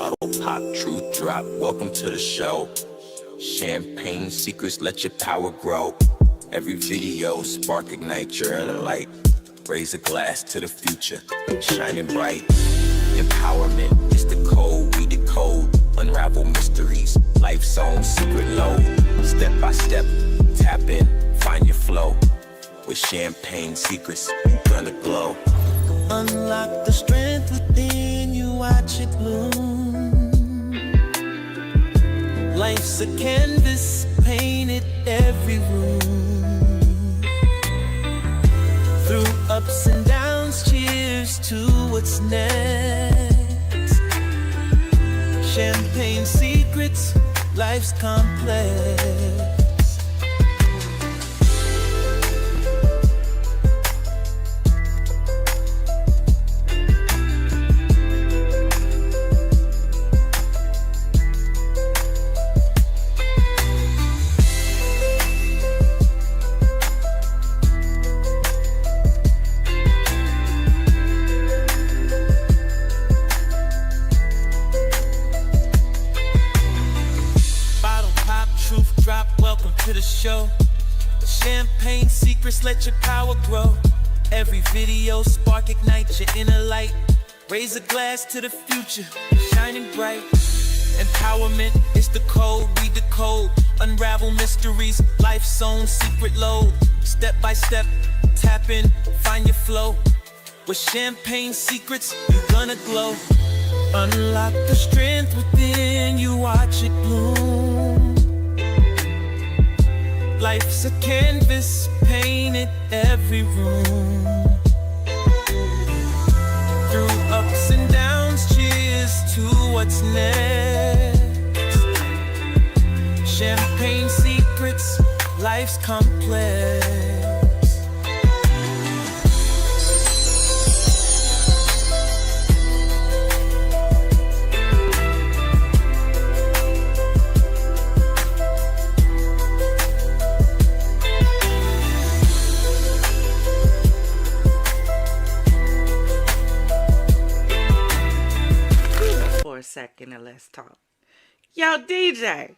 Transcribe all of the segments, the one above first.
Bottle pop, truth drop, welcome to the show. Champagne secrets, let your power grow. Every video, spark, ignite your inner light. Raise a glass to the future, shining bright. Empowerment is the code, we decode. Unravel mysteries, life's own secret load. Step by step, tap in, find your flow. With champagne secrets, you gonna glow. Unlock the strength within you, watch it bloom. Life's a canvas, painted every room. Through ups and downs, cheers to what's next. Champagne secrets, life's complex. Champagne secrets, let your power grow. Every video, spark, ignite your inner light. Raise a glass to the future, shining bright. Empowerment is the code, we decode. Unravel mysteries, life's own secret load. Step by step, tap in, find your flow. With champagne secrets, you're gonna glow. Unlock the strength within you, watch it bloom. Life's a canvas, painted every room. Through ups and downs, cheers to what's next. Champagne secrets, life's complex. 2nd and let's talk. Yo, DJ,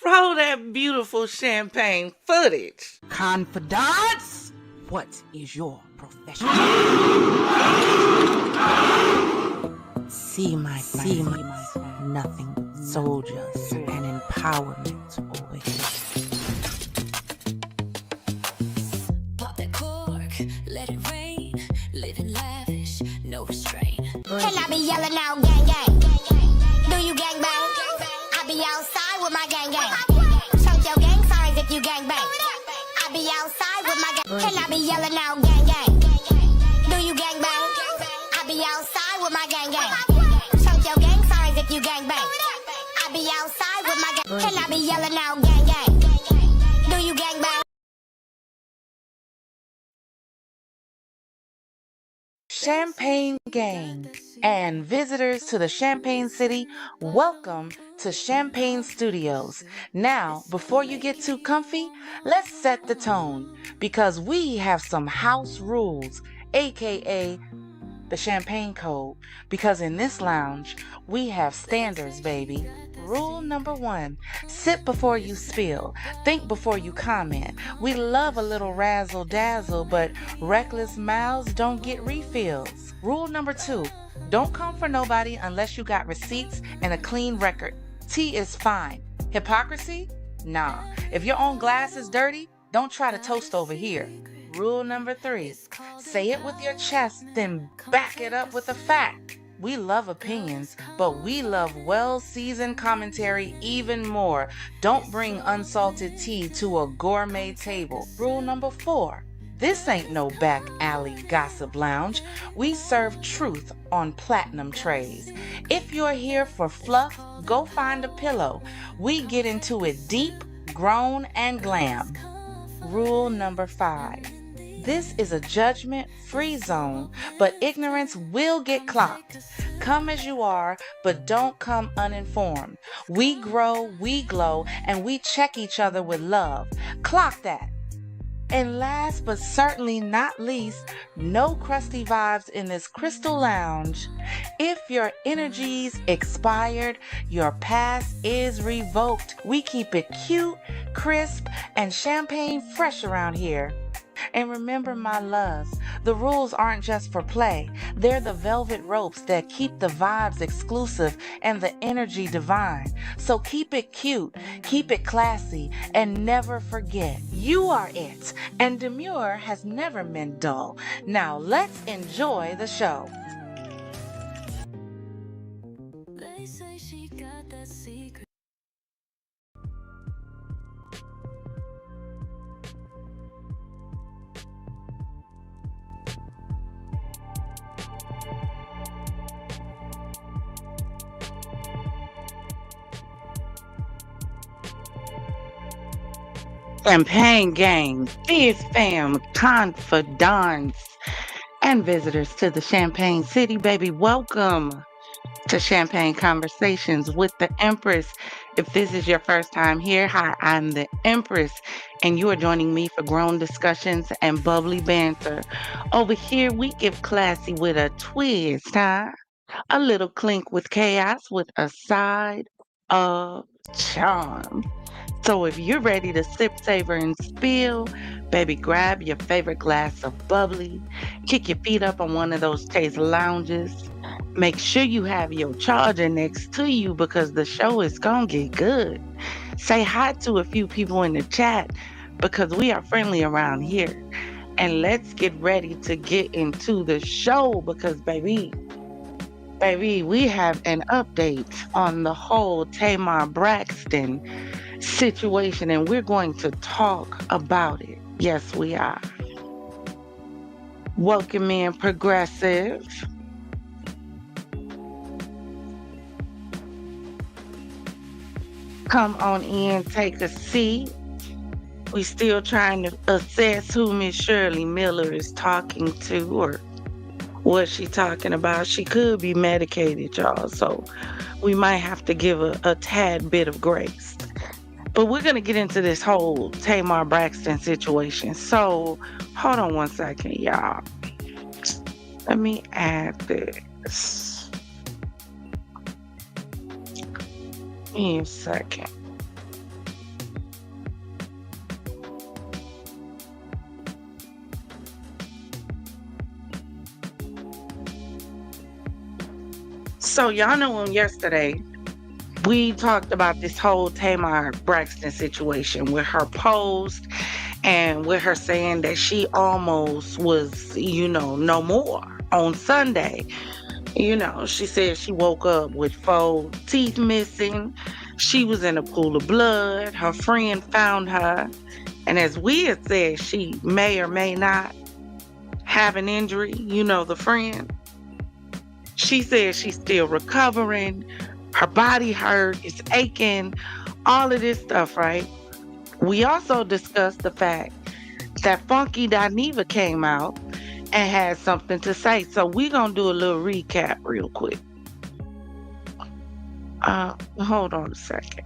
roll that beautiful champagne footage. Confidants, what is your profession? See my friend, nothing soldiers and empowerment over here. Pop that cork, let it rain, living lavish, no restraint. Can I be yelling out gang gang? Do you gang bang? I be outside with my gang gang. Chunk your gang signs if you gang bang. I be outside with my gang. Can I be yelling out gang gang? Do you gang bang? I be outside with my gang gang. Chunk your gang signs if you gang bang. I be outside with my gang. Can I be yelling out gang gang? Do you gang bang? Champagne gang and visitors to the Champagne City, welcome to Champagne Studios. Now, before you get too comfy, let's set the tone because we have some house rules, aka the Champagne Code, because in this lounge, we have standards, baby. Rule number 1, sip before you spill, think before you comment. We love a little razzle dazzle, but reckless mouths don't get refills. Rule number 2, don't come for nobody unless you got receipts and a clean record. Tea is fine. Hypocrisy? Nah. If your own glass is dirty, don't try to toast over here. Rule number 3, say it with your chest, then back it up with a fact. We love opinions, but we love well-seasoned commentary even more. Don't bring unsalted tea to a gourmet table. Rule number 4, this ain't no back alley gossip lounge. We serve truth on platinum trays. If you're here for fluff, go find a pillow. We get into it deep, grown, and glam. Rule number 5, this is a judgment-free zone, but ignorance will get clocked. Come as you are, but don't come uninformed. We grow, we glow, and we check each other with love. Clock that. And last but certainly not least, no crusty vibes in this crystal lounge. If your energy's expired, your pass is revoked. We keep it cute, crisp, and champagne fresh around here. And remember, my loves, the rules aren't just for play. They're the velvet ropes that keep the vibes exclusive and the energy divine. So keep it cute, keep it classy, and never forget, you are it. And demure has never meant dull. Now let's enjoy the show. They say she got that secret. Champagne Gang, FizzFam, Confidante, and visitors to the Champagne City, baby. Welcome to Champagne Conversations with the Empress. If this is your first time here, hi, I'm the Empress, and you are joining me for grown discussions and bubbly banter. Over here, we get classy with a twist, huh? A little clink with chaos with a side of charm. So if you're ready to sip, savor, and spill, baby, grab your favorite glass of bubbly, kick your feet up on one of those taste lounges. Make sure you have your charger next to you because the show is gonna get good. Say hi to a few people in the chat because we are friendly around here. And let's get ready to get into the show because, baby, we have an update on the whole Tamar Braxton situation, and we're going to talk about it. Yes, we are. Welcome in, Progressive. Come on in, take a seat. We still trying to assess who Miss Shirley Miller is talking to or what she talking about. She could be medicated, y'all, so we might have to give a tad bit of grace. But we're going to get into this whole Tamar Braxton situation. So, hold on one second, y'all. Let me add this. Give me a second. So, y'all know yesterday, we talked about this whole Tamar Braxton situation with her post and with her saying that she almost was, no more on Sunday. She said she woke up with 4 teeth missing. She was in a pool of blood. Her friend found her. And as we had said, she may or may not have an injury, the friend. She said she's still recovering. Her body hurt, it's aching, all of this stuff, right? We also discussed the fact that Funky Dineva came out and had something to say. So we're going to do a little recap real quick. Hold on a second.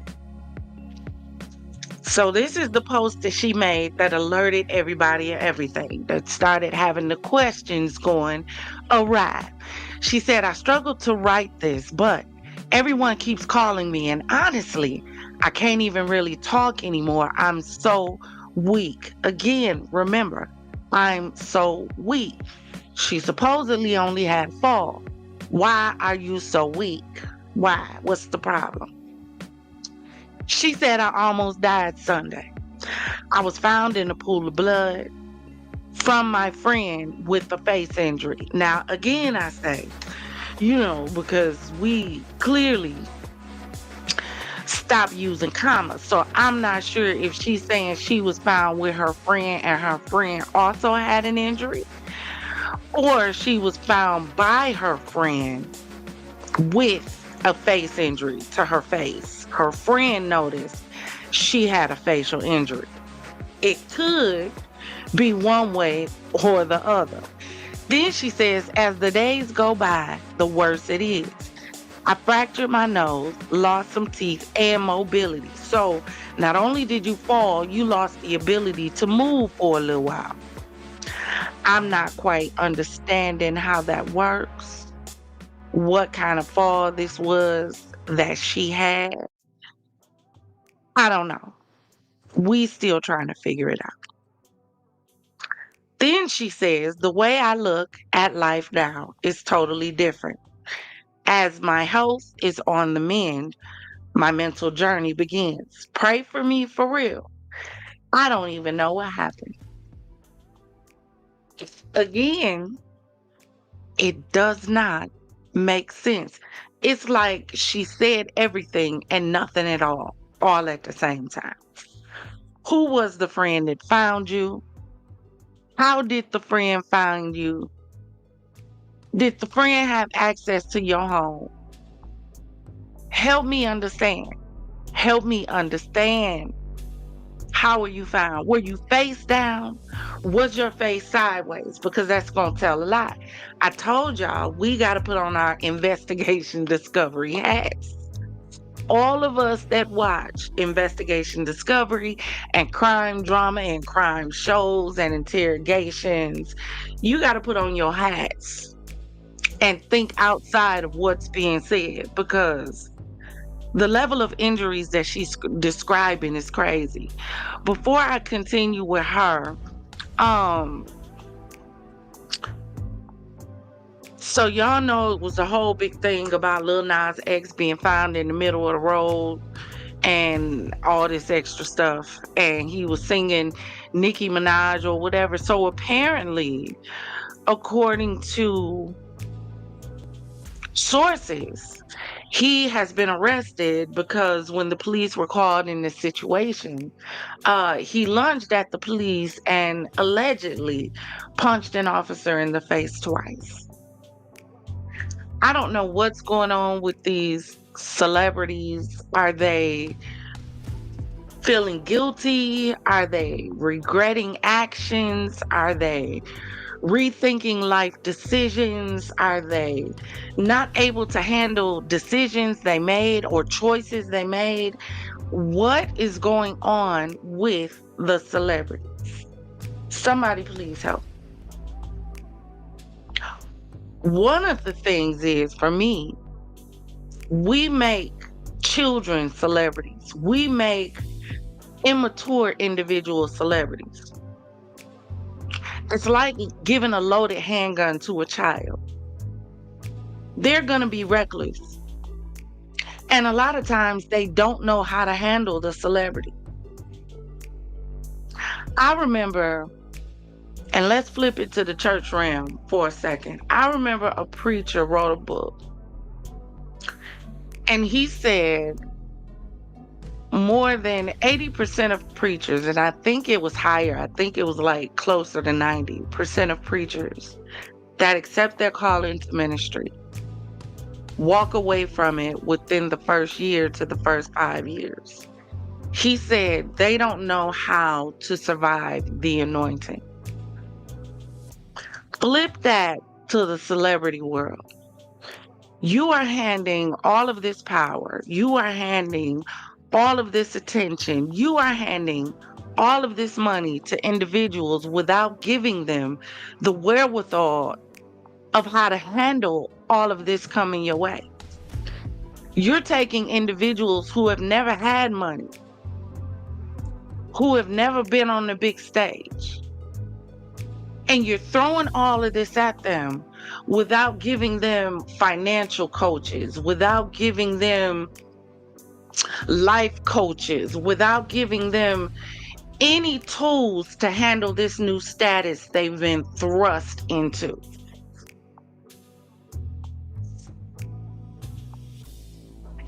So this is the post that she made that alerted everybody and everything, that started having the questions going awry. She said, I struggled to write this, but everyone keeps calling me, and honestly, I can't even really talk anymore. I'm so weak. Again, remember, I'm so weak. She supposedly only had 4. Why are you so weak? Why? What's the problem? She said, I almost died Sunday. I was found in a pool of blood from my friend with a face injury. Now, again, I say, because we clearly stopped using commas. So I'm not sure if she's saying she was found with her friend and her friend also had an injury, or she was found by her friend with a face injury to her face. Her friend noticed she had a facial injury. It could be one way or the other. Then she says, as the days go by, the worse it is. I fractured my nose, lost some teeth and mobility. So not only did you fall, you lost the ability to move for a little while. I'm not quite understanding how that works, what kind of fall this was that she had. I don't know. We still trying to figure it out. Then she says, the way I look at life now is totally different. As my health is on the mend, my mental journey begins. Pray for me for real. I don't even know what happened. Again, it does not make sense. It's like she said everything and nothing at all at the same time. Who was the friend that found you? How did the friend find you? Did the friend have access to your home? Help me understand. Help me understand. How were you found? Were you face down? Was your face sideways? Because that's going to tell a lot. I told y'all we got to put on our investigation discovery hats. All of us that watch investigation discovery and crime drama and crime shows and interrogations, you got to put on your hats and think outside of what's being said, because the level of injuries that she's describing is crazy. Before I continue with her, so y'all know it was a whole big thing about Lil Nas X being found in the middle of the road and all this extra stuff. And he was singing Nicki Minaj or whatever. So apparently, according to sources, he has been arrested because when the police were called in this situation, he lunged at the police and allegedly punched an officer in the face twice. I don't know what's going on with these celebrities. Are they feeling guilty? Are they regretting actions? Are they rethinking life decisions? Are they not able to handle decisions they made or choices they made? What is going on with the celebrities? Somebody please help. One of the things is, for me, we make children celebrities. We make immature individuals celebrities. It's like giving a loaded handgun to a child. They're going to be reckless. And a lot of times they don't know how to handle the celebrity. I remember, and let's flip it to the church realm for a second. I remember a preacher wrote a book. And he said more than 80% of preachers, and I think it was higher, I think it was like closer to 90% of preachers that accept their call into ministry walk away from it within the first year to the first 5 years. He said they don't know how to survive the anointing. Flip that to the celebrity world. You are handing all of this power. You are handing all of this attention. You are handing all of this money to individuals without giving them the wherewithal of how to handle all of this coming your way. You're taking individuals who have never had money, who have never been on the big stage, and you're throwing all of this at them without giving them financial coaches, without giving them life coaches, without giving them any tools to handle this new status they've been thrust into.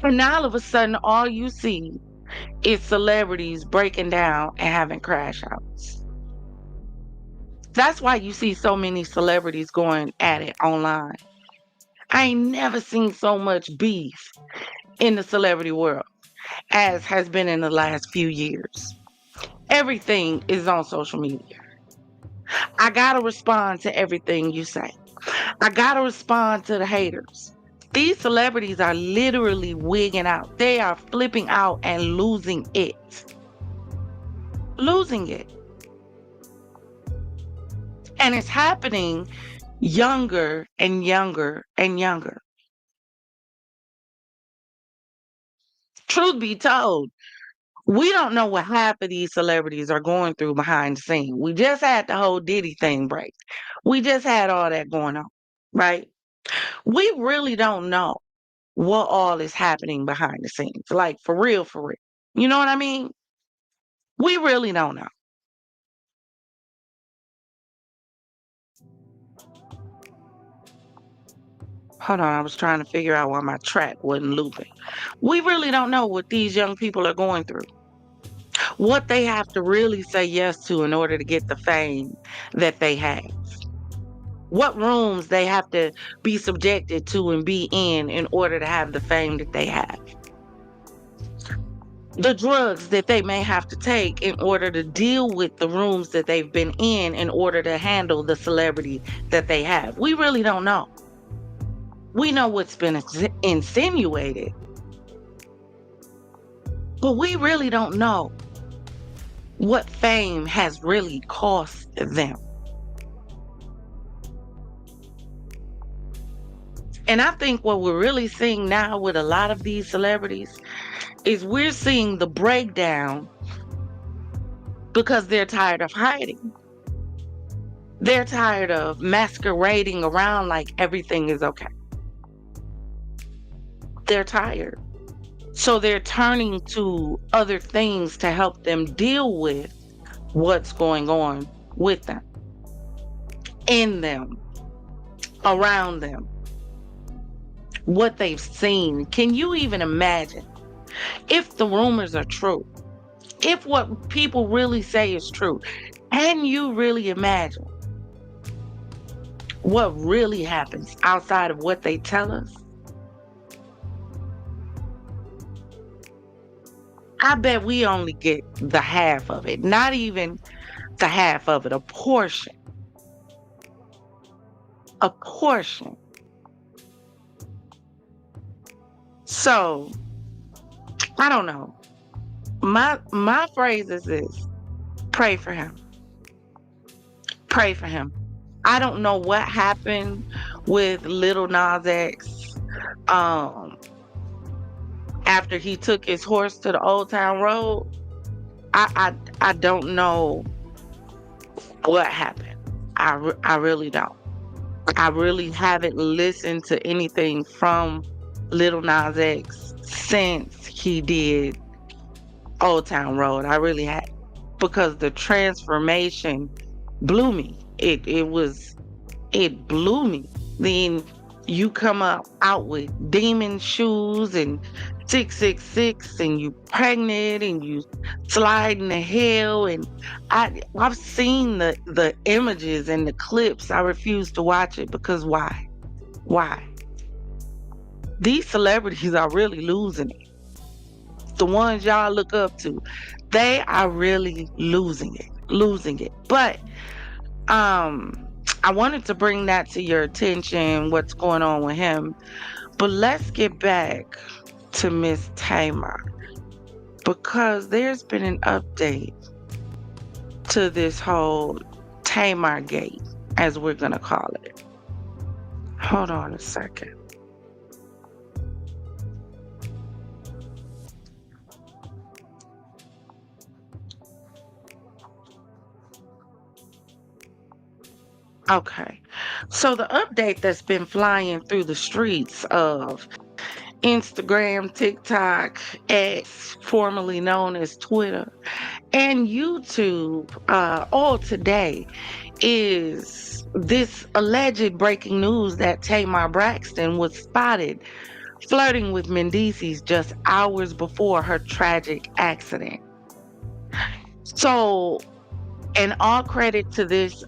And now all of a sudden, all you see is celebrities breaking down and having crash outs. That's why you see so many celebrities going at it online. I ain't never seen so much beef in the celebrity world as has been in the last few years. Everything is on social media. I gotta respond to everything you say. I gotta respond to the haters. These celebrities are literally wigging out. They are flipping out and losing it. Losing it. And it's happening younger and younger and younger. Truth be told, we don't know what half of these celebrities are going through behind the scene. We just had the whole Diddy thing break. We just had all that going on, right? We really don't know what all is happening behind the scenes. Like, for real, for real. You know what I mean? We really don't know. Hold on, I was trying to figure out why my track wasn't looping. We really don't know what these young people are going through. What they have to really say yes to in order to get the fame that they have. What rooms they have to be subjected to and be in order to have the fame that they have. The drugs that they may have to take in order to deal with the rooms that they've been in order to handle the celebrity that they have. We really don't know. We know what's been insinuated, but we really don't know what fame has really cost them. And I think what we're really seeing now with a lot of these celebrities is we're seeing the breakdown because they're tired of hiding. They're tired of masquerading around like everything is okay. They're tired. So they're turning to other things to help them deal with what's going on with them, in them, around them, what they've seen. Can you even imagine if the rumors are true? If what people really say is true, can you really imagine what really happens outside of what they tell us? I bet we only get the half of it. Not even the half of it, a portion. A portion. So, I don't know. My phrase is this: pray for him. Pray for him. I don't know what happened with Lil Nas X after he took his horse to the Old Town Road. I don't know what happened. I really don't. I really haven't listened to anything from Lil Nas X since he did Old Town Road. I really had, because the transformation blew me. It blew me. Then you come out with demon shoes and 666 and you pregnant and you sliding the hell, and I've seen the images and the clips. I refuse to watch it because why? These celebrities are really losing it. The ones y'all look up to, they are really losing it. But I wanted to bring that to your attention, what's going on with him. But let's get back to Miss Tamar, because there's been an update to this whole Tamar gate, as we're gonna call it. Hold on a second. Okay, so the update that's been flying through the streets of Instagram, TikTok, X, formerly known as Twitter, and YouTube, all today, is this alleged breaking news that Tamar Braxton was spotted flirting with Mendices just hours before her tragic accident. So, and all credit to this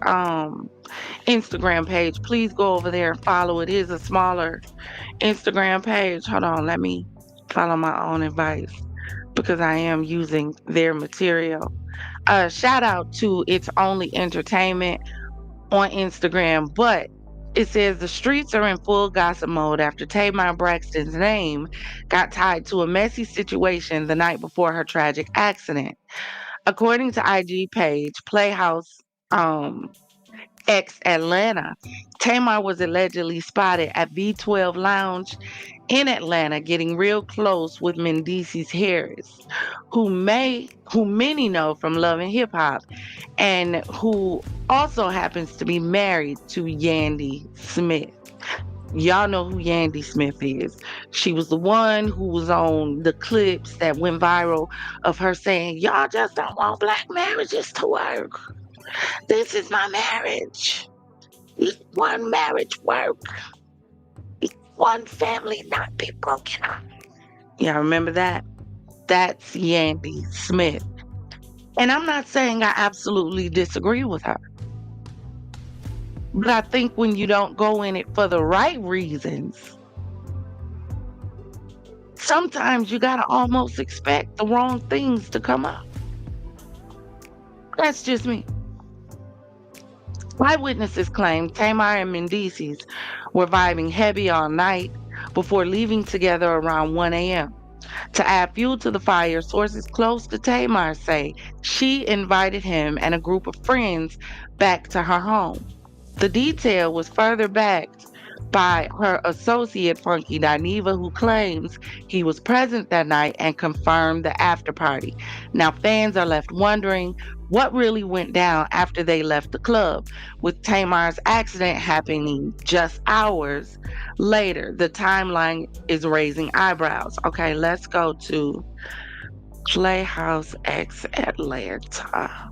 Instagram page. Please go over there and follow. It is a smaller Instagram page. Hold on, let me follow my own advice because I am using their material. Shout out to It's Only Entertainment on Instagram, but It says the streets are in full gossip mode after Tamar Braxton's name got tied to a messy situation the night before her tragic accident. According to IG page Playhouse X Atlanta, Tamar was allegedly spotted at V12 Lounge in Atlanta getting real close with Mendeecees Harris, who many know from Love and Hip Hop and who also happens to be married to Yandy Smith. Y'all know who Yandy Smith is. She was the one who was on the clips that went viral of her saying, "Y'all just don't want black marriages to work. This is my marriage. One marriage work. One family not be broken up." Y'all remember that? That's Yandy Smith. And I'm not saying I absolutely disagree with her. But I think when you don't go in it for the right reasons, sometimes you gotta almost expect the wrong things to come up. That's just me. Eyewitnesses claim Tamar and Mendeecees were vibing heavy all night before leaving together around 1 a.m. To add fuel to the fire, sources close to Tamar say she invited him and a group of friends back to her home. The detail was further backed by her associate Funky Dineva, who claims he was present that night and confirmed the after party. Now fans are left wondering what really went down after they left the club, with Tamar's accident happening just hours later. The timeline is raising eyebrows. Okay, let's go to Playhouse X Atlanta.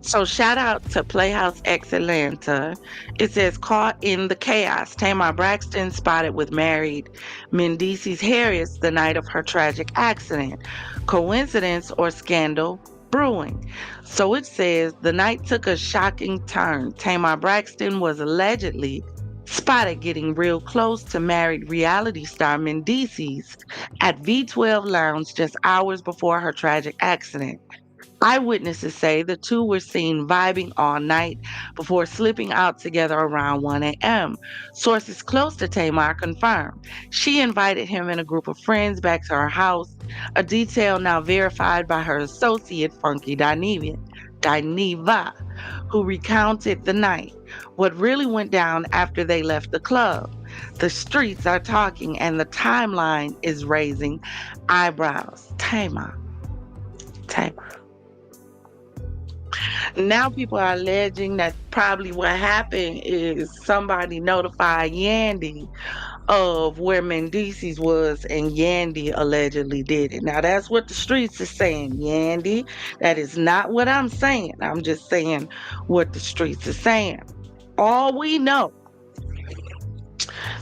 So shout out to Playhouse X Atlanta. It says, caught in the chaos, Tamar Braxton spotted with married Mendeecees Harris the night of her tragic accident. Coincidence or scandal brewing? So it says the night took a shocking turn. Tamar Braxton was allegedly spotted getting real close to married reality star Mendeecees at V12 Lounge just hours before her tragic accident. Eyewitnesses say the two were seen vibing all night before slipping out together around 1 a.m. Sources close to Tamar confirm she invited him and a group of friends back to her house, a detail now verified by her associate Funky Dineva, who recounted the night. What really went down after they left the club. The streets are talking and the timeline is raising eyebrows. Tamar. Now people are alleging that probably what happened is somebody notified Yandy of where Mendeecees was, and Yandy allegedly did it. Now that's what the streets are saying, Yandy. That is not what I'm saying. I'm just saying what the streets are saying. All we know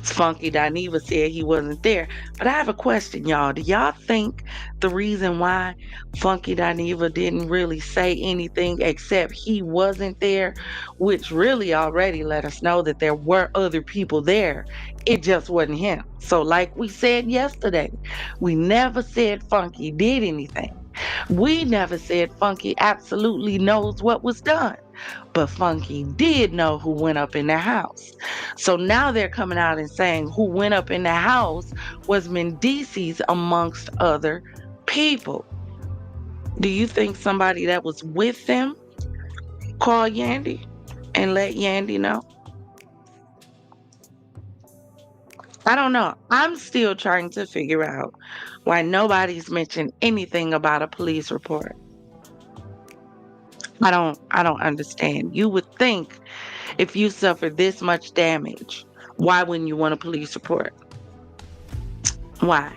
is Funky Dineva said he wasn't there. But I have a question, y'all. Do y'all think the reason why Funky Dineva didn't really say anything except he wasn't there, which really already let us know that there were other people there, it just wasn't him? So like we said yesterday, we never said Funky did anything. We never said Funky absolutely knows what was done. But Funky did know who went up in the house. So now they're coming out and saying who went up in the house was Mendeecees amongst other people. Do you think somebody that was with them called Yandy and let Yandy know? I don't know. I'm still trying to figure out why nobody's mentioned anything about a police report. I don't understand. You would think if you suffered this much damage, why wouldn't you want a police report? Why?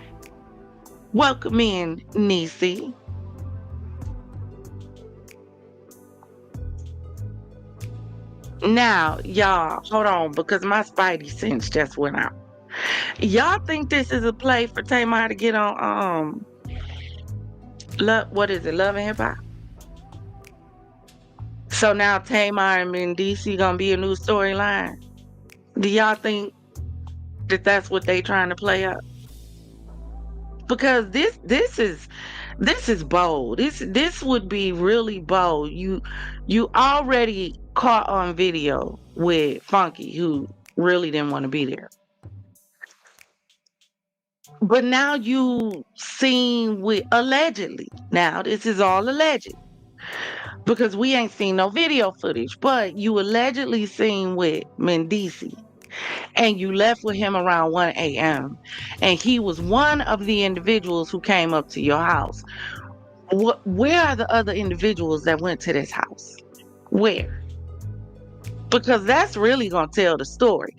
Welcome in, Niecy. Now, y'all, hold on, because my spidey sense just went out. Y'all think this is a play for Tamar to get on what is it, Love and Hip Hop? So now Tamar and Mendeecees gonna be a new storyline. Do y'all think that that's what they trying to play up? Because this is bold. This would be really bold. You already caught on video with Funky, who really didn't want to be there. But now you seen with allegedly. Now this is all alleged because we ain't seen no video footage. But you allegedly seen with Mendici, and you left with him around 1 a.m. and he was one of the individuals who came up to your house. Where are the other individuals that went to this house? Where? Because that's really gonna tell the story.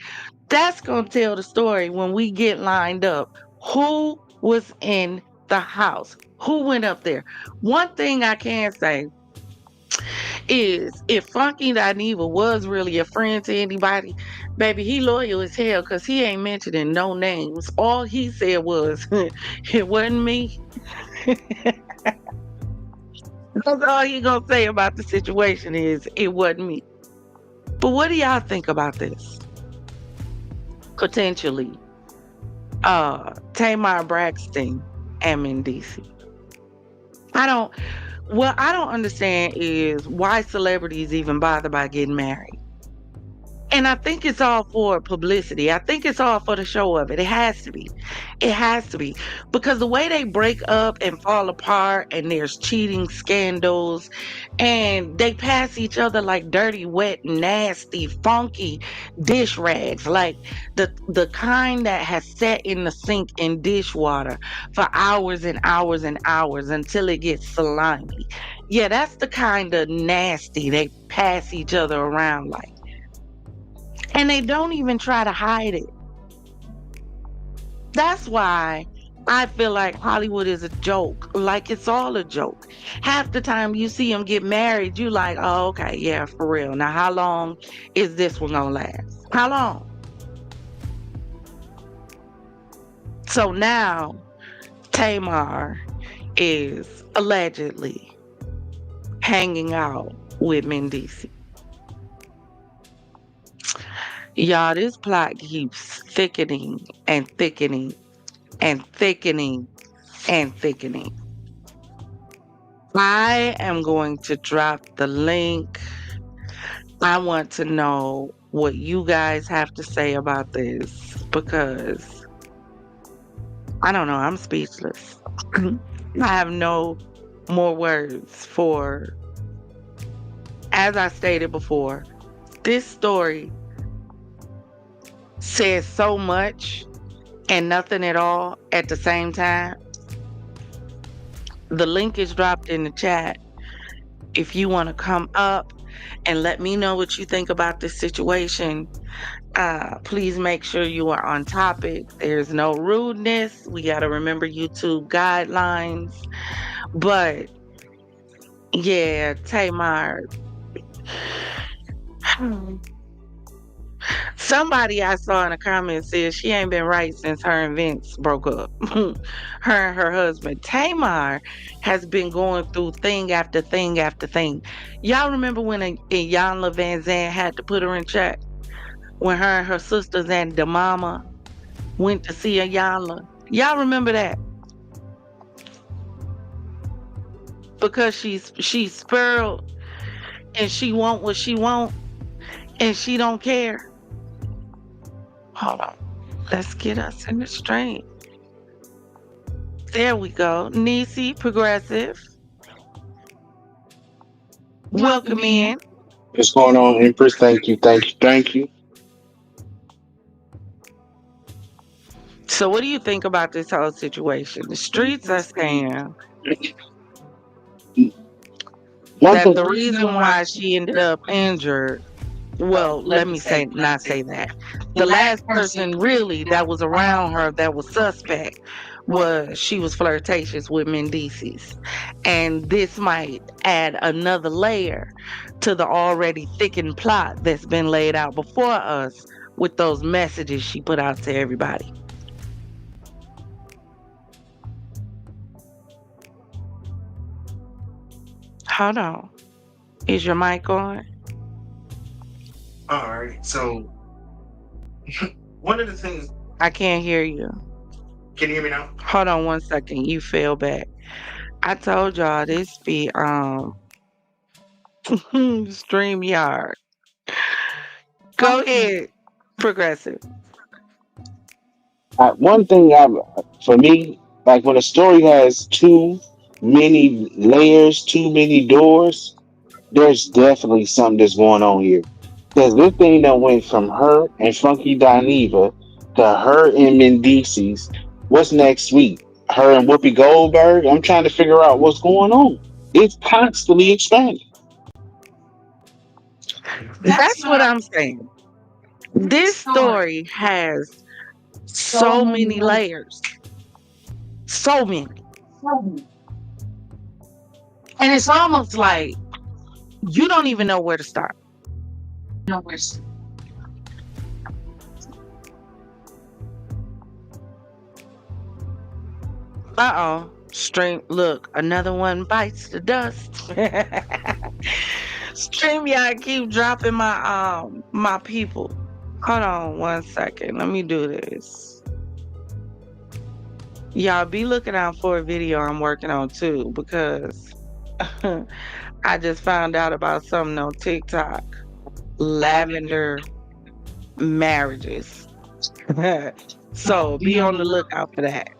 That's gonna tell the story when we get lined up. Who was in the house? Who went up there? One thing I can say is if Funky Dineva was really a friend to anybody, baby, he loyal as hell because he ain't mentioning no names. All he said was, it wasn't me. That's all he gonna say about the situation is, it wasn't me. But what do y'all think about this? Potentially, Tamar Braxton and Mendici. What I don't understand is why celebrities even bother by getting married. And I think it's all for publicity. I think it's all for the show of it. It has to be. It has to be. Because the way they break up and fall apart and there's cheating scandals and they pass each other like dirty, wet, nasty, funky dish rags. Like the kind that has sat in the sink in dishwater for hours and hours and hours until it gets slimy. Yeah, that's the kind of nasty they pass each other around like. And they don't even try to hide it. That's why I feel like Hollywood is a joke. Like it's all a joke. Half the time you see them get married, you like, oh, okay, yeah, for real. Now, how long is this one gonna last? How long? So now Tamar is allegedly hanging out with Mendici. Y'all, this plot keeps thickening and thickening and thickening and thickening. I am going to drop the link. I want to know what you guys have to say about this because I don't know. I'm speechless. I have no more words for, as I stated before, this story says so much and nothing at all at the same time. The link is dropped in the chat. If you want to come up and let me know what you think about this situation, please make sure you are on topic. There's no rudeness. We got to remember YouTube guidelines. But yeah, Tamar. Somebody I saw in the comments said she ain't been right since her and Vince broke up. Her and her husband. Tamar has been going through thing after thing after thing. Y'all remember when Iyanla Van Zandt had to put her in check? When her and her sisters and the mama went to see Iyanla. Y'all remember that? Because she's spoiled and she want what she want and she don't care. Hold on. Let's get us in the stream. There we go. Nisi, Progressive. Welcome in. What's going on, Empress? Thank you, thank you, thank you. So what do you think about this whole situation? The streets are saying that the reason why she ended up injured, well, let me not say that. The last person really that was around her that was suspect was she was flirtatious with Mendicis. And this might add another layer to the already thickened plot that's been laid out before us with those messages she put out to everybody. Hold on. Is your mic on? All right. So, one of the things. I can't hear you. Can you hear me now? Hold on one second. You fell back. I told y'all this be StreamYard. Go ahead, Progressive. One thing for me, like when a story has too many layers, too many doors, there's definitely something that's going on here. Because this thing that went from her and Funky Dineva to her and Mendices. What's next week? Her and Whoopi Goldberg. I'm trying to figure out what's going on. It's constantly expanding. That's what I'm saying. This story has so many layers. So many. And it's almost like you don't even know where to start. Uh-oh. Look, another one bites the dust. StreamYard keep dropping my people. Hold on 1 second. Let me do this. Y'all be looking out for a video I'm working on too, because I just found out about something on TikTok. Lavender marriages. So be on the lookout for that.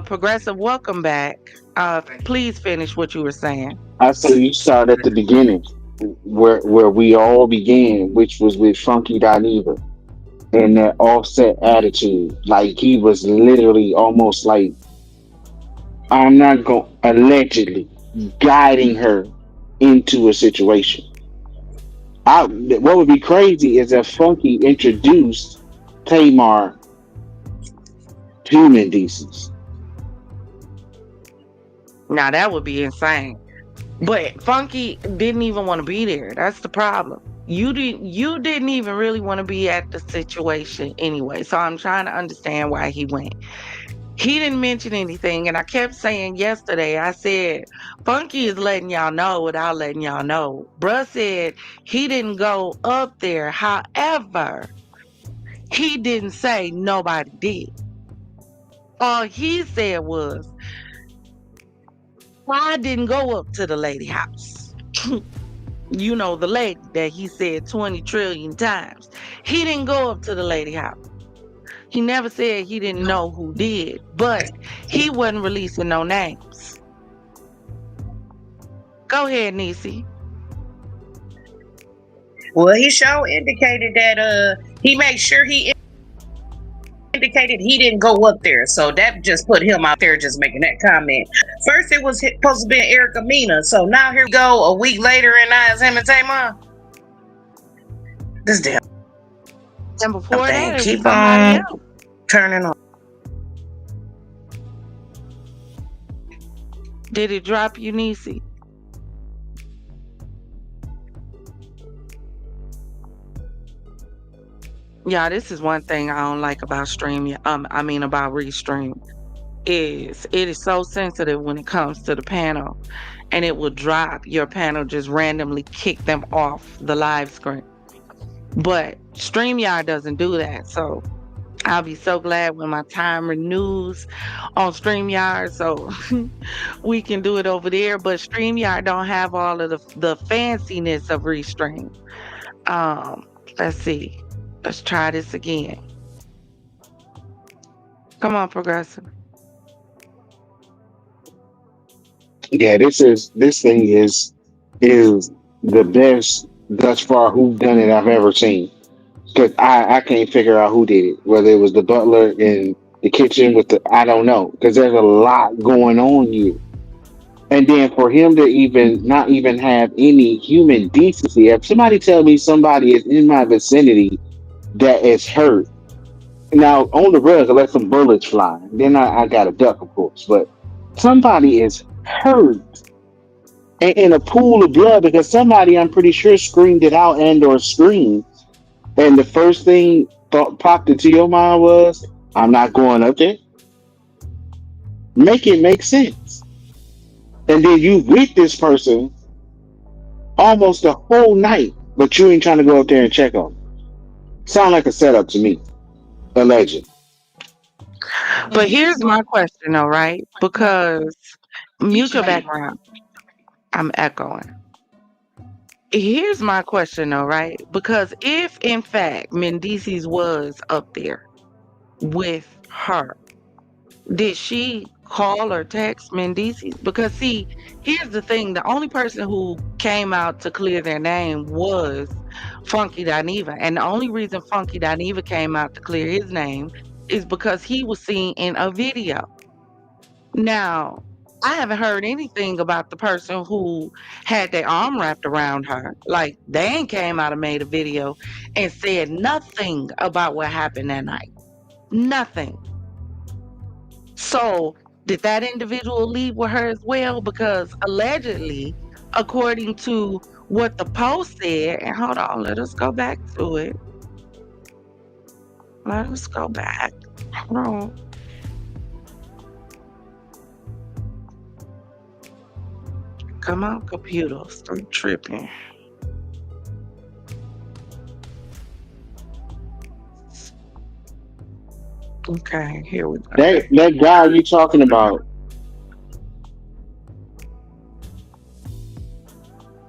Progressive, welcome back. Please finish what you were saying. I say you start at the beginning, where we all began, which was with Funky Dineva and that offset attitude. Like he was literally almost like I'm not going allegedly guiding her into a situation. What would be crazy is if Funky introduced Tamar to Mendices. Now that would be insane. But Funky didn't even want to be there. That's the problem. You didn't even really want to be at the situation anyway. So I'm trying to understand why he went. He didn't mention anything, and I kept saying yesterday, I said, Funky is letting y'all know without letting y'all know. Bruh said he didn't go up there. However, he didn't say nobody did. All he said was, I didn't go up to the lady house. You know, the lady that he said 20 trillion times. He didn't go up to the lady house. He never said he didn't know who did, but he wasn't releasing no names. Go ahead, Niecy. Well, he sure indicated that he made sure he indicated he didn't go up there. So that just put him out there just making that comment. First it was supposed to be Erica Mena. So now here we go a week later and now it's him and Tamar. This damn And before thing that, it was keep somebody on else. turning on. Did it drop you, Niecy? Yeah, this is one thing I don't like about about Restream is it is so sensitive when it comes to the panel, and it will drop your panel, just randomly kick them off the live screen. But StreamYard doesn't do that, so I'll be so glad when my time renews on StreamYard, so we can do it over there. But StreamYard don't have all of the fanciness of Restream. Um, let's see. Let's try this again. Come on, Progressive. Yeah, this thing is the best thus far who done it I've ever seen. Because I can't figure out who did it. Whether it was the butler in the kitchen with the I don't know. Because there's a lot going on here. And then for him to even not even have any human decency, if somebody tell me somebody is in my vicinity that is hurt, now on the rug I let some bullets fly. Then I got a duck, of course. But somebody is hurt in a pool of blood because somebody I'm pretty sure screamed it out and or screamed. And the first thing thought popped into your mind was, I'm not going up there. Make it make sense. And then you with this person almost the whole night, but you ain't trying to go up there and check on them. Sound like a setup to me. Alleged. But here's my question, though, right? Because mute your background. I'm echoing. Here's my question though, right? Because if in fact Mendices was up there with her, did she call or text Mendices? Because see, here's the thing: the only person who came out to clear their name was Funky Dineva, and the only reason Funky Dineva came out to clear his name is because he was seen in a video. Now, I haven't heard anything about the person who had their arm wrapped around her. Like, they ain't came out and made a video and said nothing about what happened that night. Nothing. So, did that individual leave with her as well? Because allegedly, according to what the post said, and hold on, let us go back to it. Let us go back. Hold on. Come on, computer, stop tripping. Okay, here we go. That guy you talking about,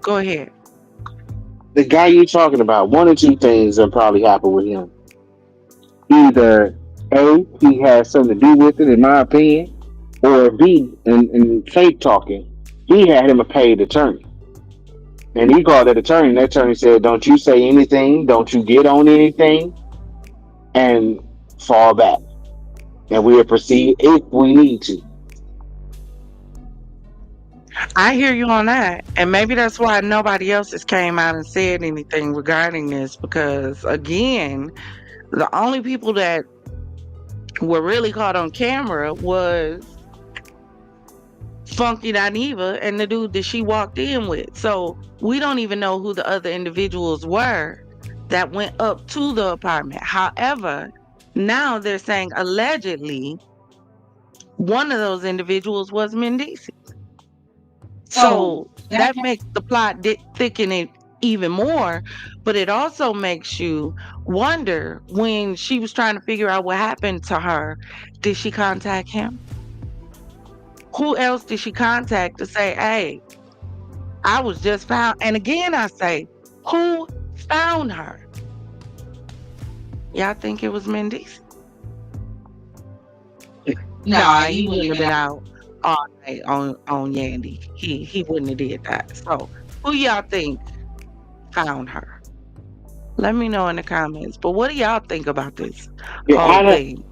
Go ahead. the guy you talking about, one or two things that probably happened with him. Either A, he had something to do with it, in my opinion, or B, in fake talking, he had him a paid attorney. And he called that attorney, and that attorney said, don't you say anything, don't you get on anything, and fall back. And we'll proceed if we need to. I hear you on that. And maybe that's why nobody else has came out and said anything regarding this because again, the only people that were really caught on camera was Funky Dineva and the dude that she walked in with. So we don't even know who the other individuals were that went up to the apartment. However, now they're saying allegedly one of those individuals was Mendici. So that makes the plot thicken it even more, but it also makes you wonder when she was trying to figure out what happened to her, did she contact him? Who else did she contact to say, hey, I was just found? And again, I say, who found her? Y'all think it was Mendici? Nah, he wouldn't have been out all night on Yandy. He wouldn't have did that. So who y'all think found her? Let me know in the comments. But what do y'all think about this Yeah, whole thing?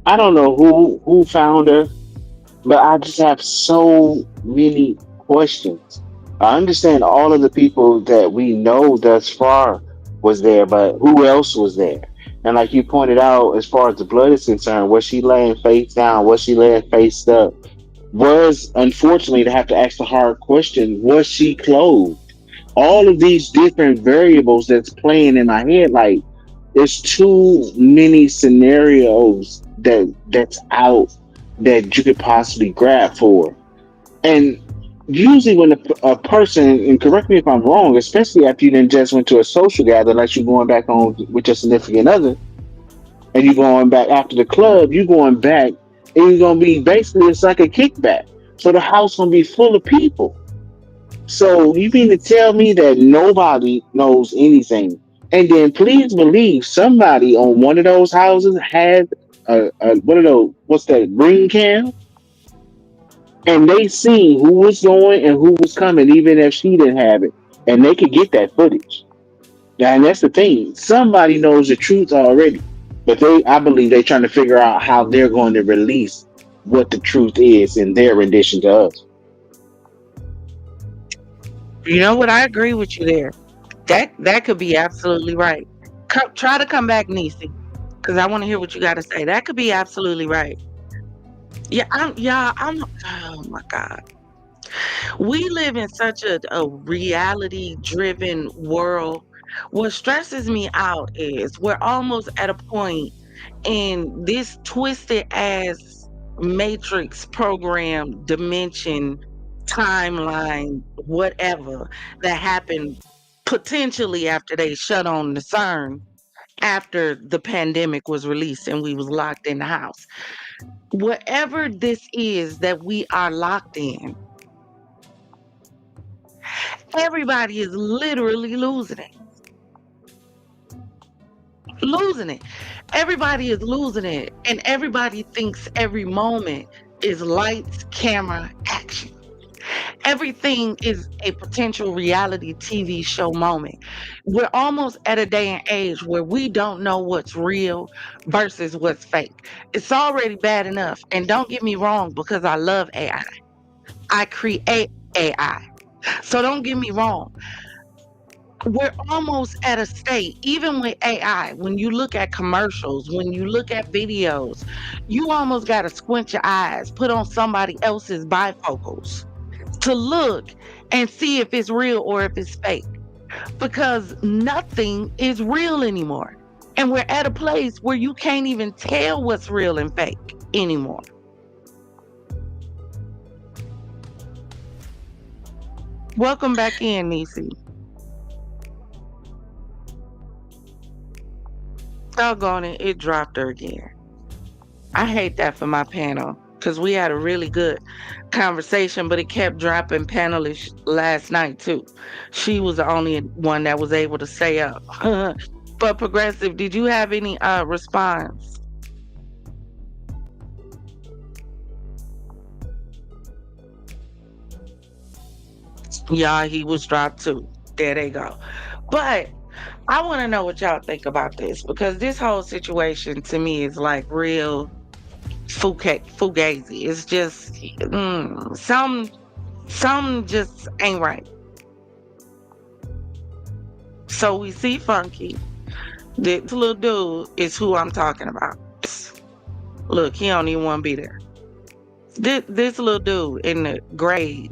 I don't know who found her, but I just have so many questions. I understand all of the people that we know thus far was there, but who else was there? And like you pointed out, as far as the blood is concerned, was she laying face down? Was she laying face up? Was, unfortunately, to have to ask the hard question, was she clothed? All of these different variables that's playing in my head, like there's too many scenarios that's out that you could possibly grab for. And usually when a person, and correct me if I'm wrong, especially after you then just went to a social gathering, like you going back on with your significant other, and you going back after the club, you going back, and you're gonna be basically, it's like a kickback. So the house gonna be full of people. So you mean to tell me that nobody knows anything? And then please believe somebody on one of those houses had a what are those? What's that? Ring cam, and they see who was going and who was coming, even if she didn't have it, and they could get that footage. And that's the thing. Somebody knows the truth already, but I believe, they're trying to figure out how they're going to release what the truth is in their rendition to us. You know what? I agree with you there. That could be absolutely right. Try to come back, Nisi, because I want to hear what you got to say. That could be absolutely right. Yeah, I'm. Oh my God. We live in such a reality driven world. What stresses me out is we're almost at a point in this twisted ass matrix program dimension timeline whatever that happened potentially after they shut on the CERN after the pandemic was released and we was locked in the house. Whatever this is that we are locked in, Everybody is literally losing it. Everybody is losing it. And everybody thinks every moment is lights, camera, action. Everything is a potential reality TV show moment. We're almost at a day and age where we don't know what's real versus what's fake. It's already bad enough. And don't get me wrong, because I love AI. I create AI. So don't get me wrong. We're almost at a state, even with AI, when you look at commercials, when you look at videos, you almost got to squint your eyes, put on somebody else's bifocals to look and see if it's real or if it's fake, because nothing is real anymore. And we're at a place where you can't even tell what's real and fake anymore. Welcome back in, Nisi. Doggone it, it dropped her again. I hate that for my panel because we had a really good conversation, but it kept dropping panelists last night too. She was the only one that was able to stay up. But Progressive, did you have any response? Yeah, he was dropped too. There they go. But I want to know what y'all think about this, because this whole situation to me is like real fugazi. It's just some just ain't right. So we see Funky. This little dude is who I'm talking about. Look, he don't even want to be there. This little dude in the gray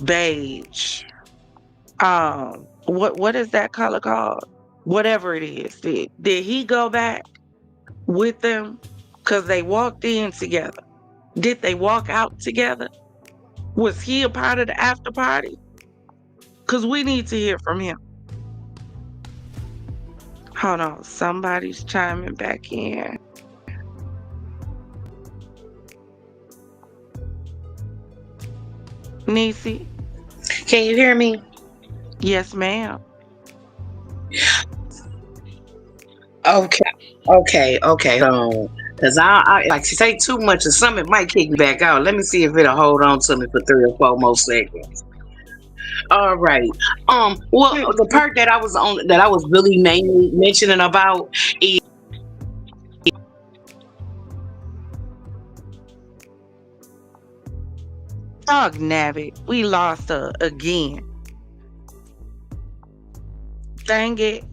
beige. What is that color called? Whatever it is. Did he go back with them? Because they walked in together. Did they walk out together? Was he a part of the after party? Because we need to hear from him. Hold on. Somebody's chiming back in. Nisi? Can you hear me? Yes, ma'am. Okay. Because I like to say too much or something might kick me back out. Let me see if it'll hold on to me for 3 or 4 more seconds. All right. Well, the part that I was on, that I was really mainly mentioning about is Dog nabbit. We lost her again. Dang it.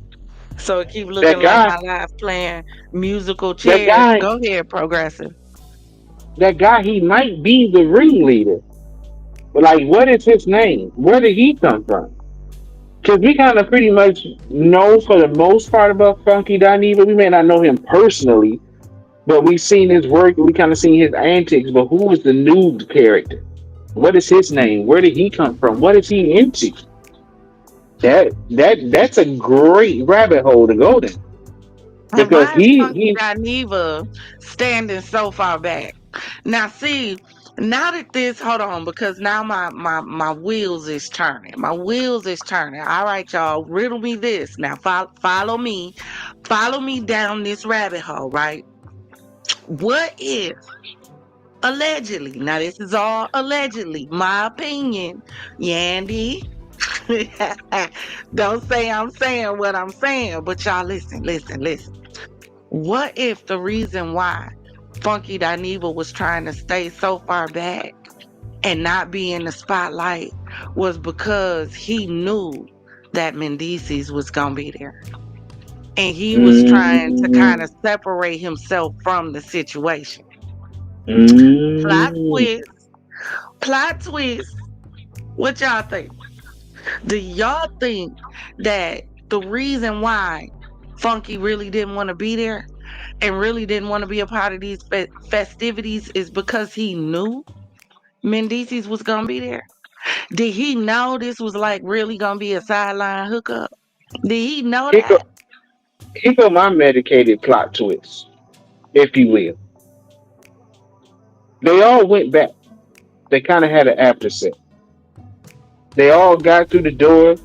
So it keep looking like my live playing musical chairs. Go ahead, Progressive. that guy, he might be the ringleader. But like, what is his name? Where did he come from? Because we kind of pretty much know for the most part about Funky Dineva. We may not know him personally, but we've seen his work. We kind of seen his antics. But who is the new character? What is his name? Where did he come from? What is he into? That's a great rabbit hole to go down, And because why is he Funky he Dineva standing so far back? Now, see, now that this, hold on, because now my wheels is turning. My wheels is turning. All right, y'all, riddle me this. Now, follow me. Follow me down this rabbit hole, right? What if, allegedly, now this is all allegedly, my opinion, Yandy. Don't say I'm saying what I'm saying, but y'all listen. What if the reason why Funky Dineva was trying to stay so far back and not be in the spotlight was because he knew that Mendices was gonna be there, and he was trying to kind mm, of separate himself from the situation? Plot mm, twist, plot twist. What y'all think? Do y'all think that the reason why Funky really didn't want to be there and really didn't want to be a part of these festivities is because he knew Mendices was gonna be there? Did he know this was like really gonna be a sideline hookup? Did he know here go that? here go my medicated plot twist, if you will. They all went back. They kind of had an after set. They all got through the door.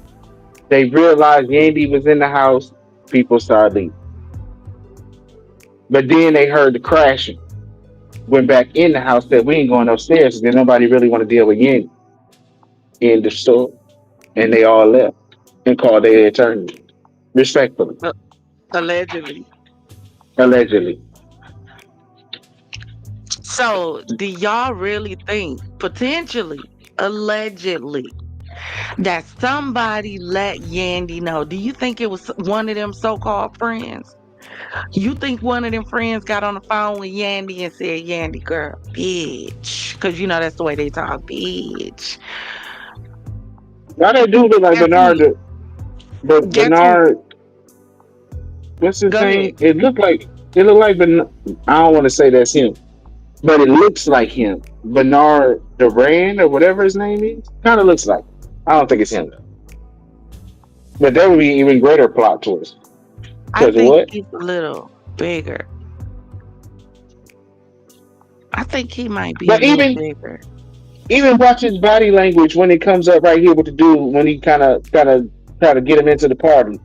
They realized Yandy was in the house. People started leaving. But then they heard the crashing. Went back in the house. Said we ain't going upstairs because nobody really want to deal with Yandy in the store. And they all left and called their attorney. Respectfully. Uh, allegedly. Allegedly. So, do y'all really think, potentially, allegedly, that somebody let Yandy know? Do you think it was one of them so-called friends? You think one of them friends got on the phone with Yandy and said, Yandy, girl, bitch. Because you know that's the way they talk, bitch. Why that dude look like Guess who? Bernard? But Guess who? Bernard, what's his Go ahead. name? It looked like I don't want to say that's him, but it looks like him. Bernard Duran or whatever his name is. Kind of looks like. I don't think it's him though. But that would be even greater plot twist. I Because think what? he's a little bigger. I think he might be a But little bigger. even watch his body language when it comes up right here with the dude when he kind of try to get him into the party.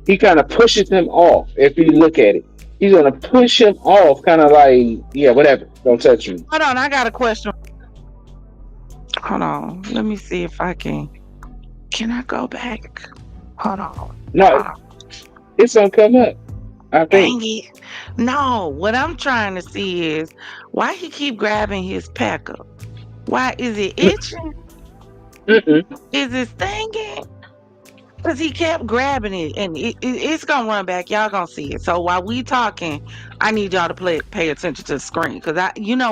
He kind of pushes him off. If you look at it, he's gonna push him off, kind of like, yeah, whatever. Don't touch me. Hold on, I got a question. Hold on. Let me see if I can. Can I go back? Hold on. Hold No, on. it's gonna come up. I think. Dang it. No, what I'm trying to see is why he keep grabbing his pecker. Why is it itching? Mm-mm. Is it stinging? Because he kept grabbing it, and it's gonna run back. Y'all gonna see it. So while we talking, I need y'all to pay attention to the screen. Because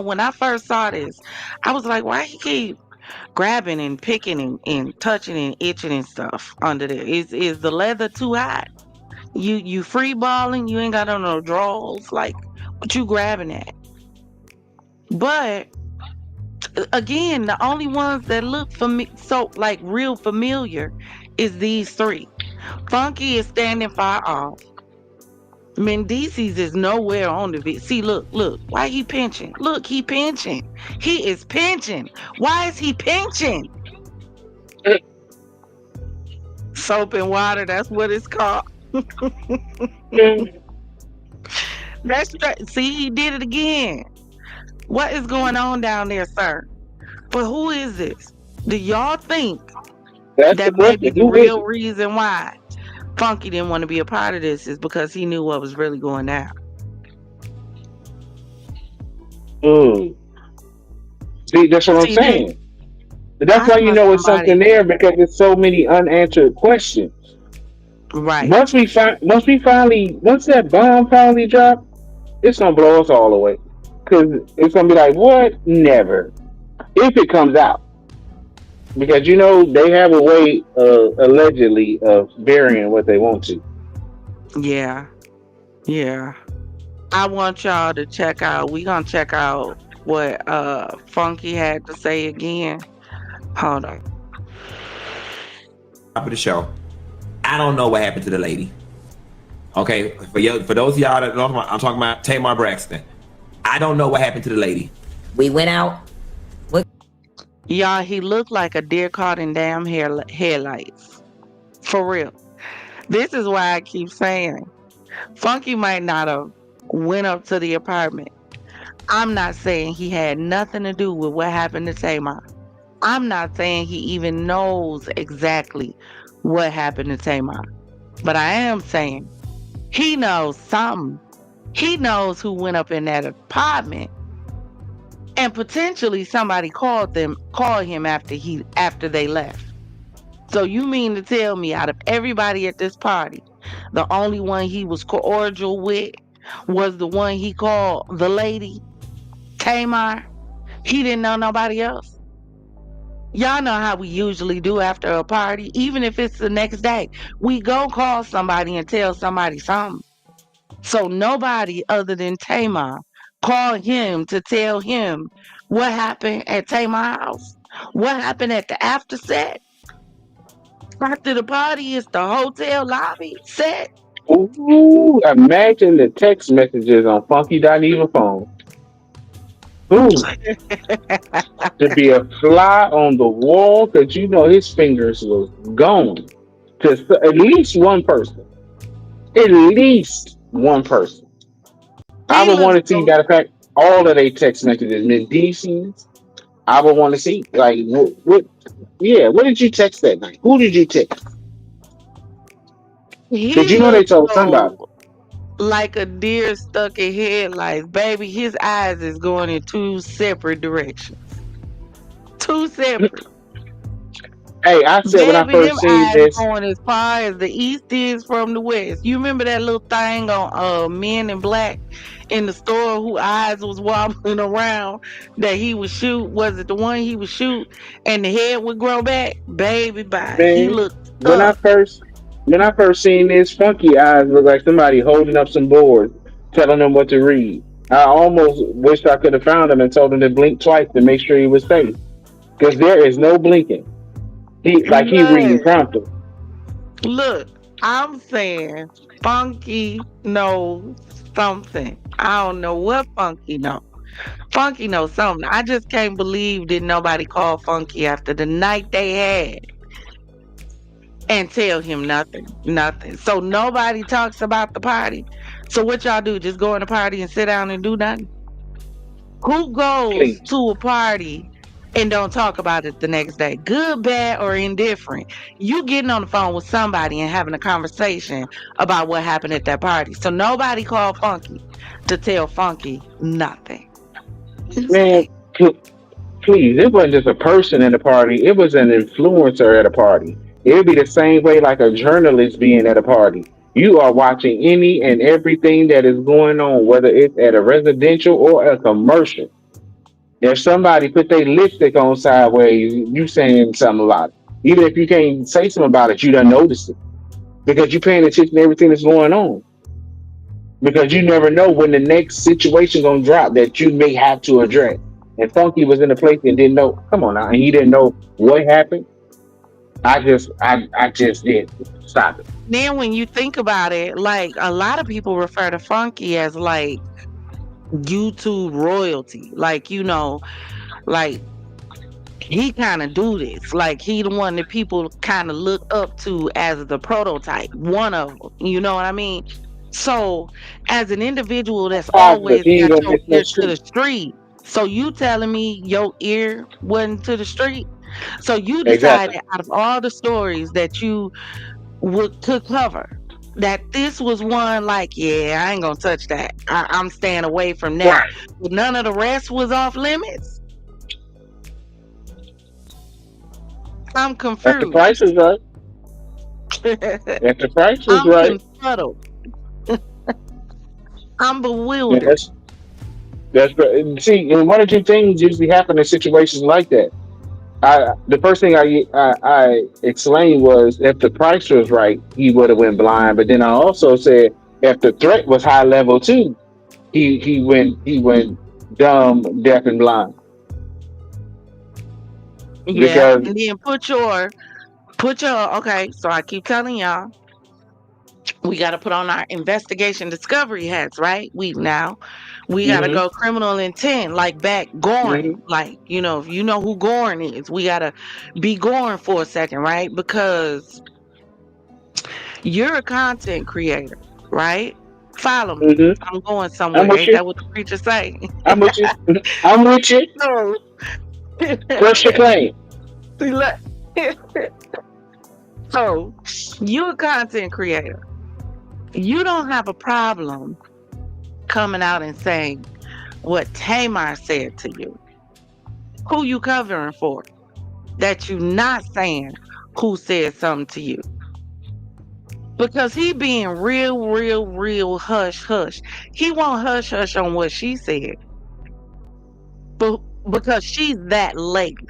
when I first saw this, I was like, why he keep grabbing and picking and touching and itching and stuff under there? Is the leather too hot? You free balling? You ain't got on no drawers? Like, what you grabbing at? But again, the only ones that look for me so like real familiar is these three. Funky is standing far off. Mendices is nowhere on the video. See, look. Why he pinching? Look, he pinching. He is pinching. Why is he pinching? Soap and water, that's what it's called. That's right. See, he did it again. What is going on down there, sir? But who is this? Do y'all think That's the that maybe question. the Who is real it? reason why Funky didn't want to be a part of this is because he knew what was really going down? Mm. See, that's what I'm See, this, saying. That's how why you must know it's something somebody, there because there's so many unanswered questions. right? Once that bomb finally drop, it's gonna blow us all away. Cause it's gonna be like, what? Never. If it comes out, because they have a way, allegedly, of burying what they want to. Yeah, yeah. I want y'all to check out. We gonna check out what Funky had to say again. Hold on. Top of the show. I don't know what happened to the lady. Okay, for those of y'all that don't know, I'm talking about Tamar Braxton. I don't know what happened to the lady. We went out. Y'all, he looked like a deer caught in damn headlights. For real. This is why I keep saying Funky might not have went up to the apartment. I'm not saying he had nothing to do with what happened to Tamar. I'm not saying he even knows exactly what happened to Tamar. But I am saying he knows something. He knows who went up in that apartment. And potentially somebody called him after they left. So you mean to tell me out of everybody at this party, the only one he was cordial with was the one he called the lady, Tamar? He didn't know nobody else? Y'all know how we usually do after a party, even if it's the next day. We go call somebody and tell somebody something. So nobody other than Tamar called him to tell him what happened at Tamar's house. What happened at the after set? After the party is the hotel lobby set. Ooh, imagine the text messages on Funky Dineva phone. Ooh, to be a fly on the wall because you know his fingers was gone. To at least one person. At least one person. I He would want looks to see, so. matter of fact, all of their text messages, Miss DC's. I would want to see, like, yeah, what did you text that night? Who did you text? Because He you know they looks told so somebody. like a deer stuck in headlights, baby. His eyes is going in two separate directions. Two separate. Hey, I said when I Baby, them first seen eyes this, going as far as the east is from the west. You remember that little thing on Men in Black in the store who eyes was wobbling around that he would shoot? Was it the one he would shoot and the head would grow back? Baby, bye. He man, looked when I stuck. first when I first seen this, Funky Eyes looked like somebody holding up some boards, telling them what to read. I almost wished I could have found him and told him to blink twice to make sure he was safe. Because there is no blinking. He reading Look, prompter. look, I'm saying Funky knows something. I don't know what Funky knows. Funky knows something. I just can't believe did nobody call Funky after the night they had and tell him nothing. Nothing. So nobody talks about the party. So what y'all do? Just go in the party and sit down and do nothing? Who goes Please. to a party and don't talk about it the next day? Good, bad, or indifferent. You getting on the phone with somebody and having a conversation about what happened at that party. So nobody called Funky to tell Funky nothing. Man, please, it wasn't just a person at a party, it was an influencer at a party. It would be the same way like a journalist being at a party. You are watching any and everything that is going on, whether it's at a residential or a commercial. If somebody put their lipstick on sideways, you saying something about it. Even if you can't say something about it, you done noticed it because you're paying attention to everything that's going on. Because you never know when the next situation gonna drop that you may have to address. And Funky was in a place and didn't know. Come on now, and he didn't know what happened. I just did stop it. Then when you think about it, like a lot of people refer to Funky as like YouTube royalty. Like, like he kind of do this. Like he the one that people kind of look up to as the prototype, one of them. You know what I mean? So as an individual that's Positive, always he ain't got gonna your miss no ear to the street. street, so you telling me your ear wasn't to the street? So you Exactly. decided out of all the stories that you would to cover that this was one like, yeah, I ain't gonna touch that. I'm staying away from that. Right. But none of the rest was off limits. I'm If the confused. price is right, if the price is I'm right, confuddled. I'm then bewildered. that's great. See, and one or two things usually happen in situations like that. The first thing I explained was if the price was right, he would have went blind. But then I also said if the threat was high level too, he went dumb, deaf, and blind. Yeah. Because And then put your okay, so I keep telling y'all, we gotta put on our investigation discovery hats, right? We gotta hmm go criminal intent, like back Goring. hmm Like, if you know who Goring is, we gotta be Goring for a second, right? Because you're a content creator, right? Follow me. hmm I'm going I'm somewhere. with Ain't you. that what the preacher say? I'm with you. I'm with you. So, What's your claim? look, so you're a content creator. You don't have a problem coming out and saying what Tamar said to you. Who you covering for? That you not saying who said something to you. Because he being real, real, real hush hush. He won't hush hush on what she said. But because she's that lady.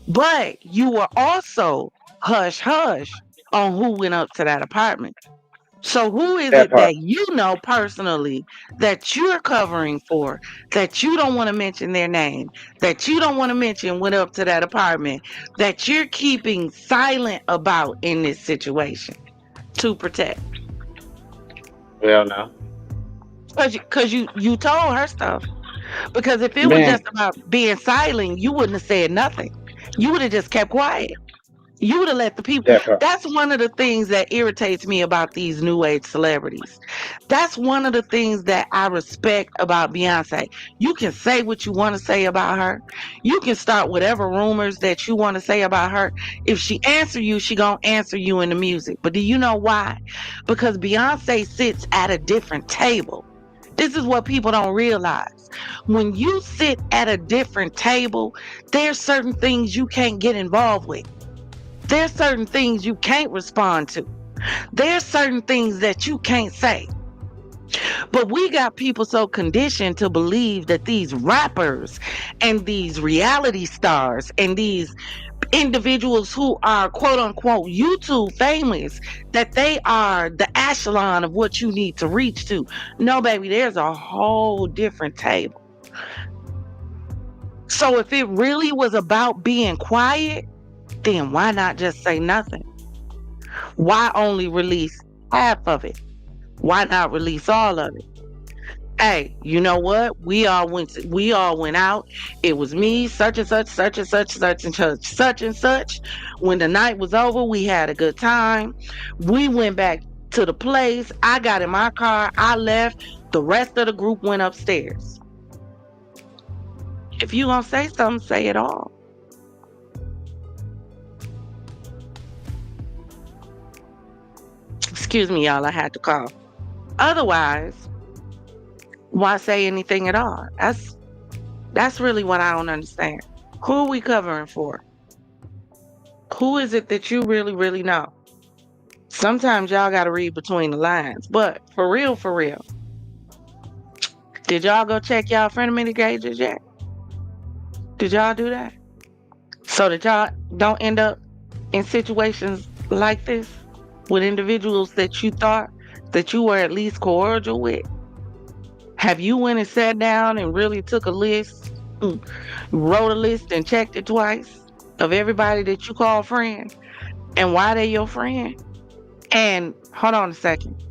But you were also hush hush on who went up to that apartment. So who is That it part. that you know personally that you're covering for, that you don't want to mention their name, that you don't want to mention went up to that apartment, that you're keeping silent about in this situation to protect? Well, no. Because you told her stuff. Because if it was Man, just about being silent, you wouldn't have said nothing. You would have just kept quiet. You would have let the people. that part. That's one of the things that irritates me about these new age celebrities. That's one of the things that I respect about Beyonce. You can say what you want to say about her. You can start whatever rumors that you want to say about her. If she answer you, she gonna answer you in the music. But do you know why? Because Beyonce sits at a different table. This is what people don't realize. When you sit at a different table, there's certain things you can't get involved with. There's certain things you can't respond to. There's certain things that you can't say. But we got people so conditioned to believe that these rappers and these reality stars and these individuals who are quote unquote YouTube famous, that they are the echelon of what you need to reach to. No, baby, there's a whole different table. So if it really was about being quiet, then why not just say nothing? Why only release half of it? Why not release all of it? Hey, you know what? We all went out. It was me, such and such, such and such, such and such, such and such. When the night was over, we had a good time. We went back to the place. I got in my car. I left. The rest of the group went upstairs. If you gonna say something, say it all. Excuse me, y'all. I had to call. Otherwise, why say anything at all? That's really what I don't understand. Who are we covering for? Who is it that you really, really know? Sometimes y'all got to read between the lines. But for real, did y'all go check y'all frenemy gauges yet? Did y'all do that? So that y'all don't end up in situations like this with individuals that you thought that you were at least cordial with? Have you went and sat down and really took a list, wrote a list and checked it twice of everybody that you call friend and why they your friend? And hold on a second.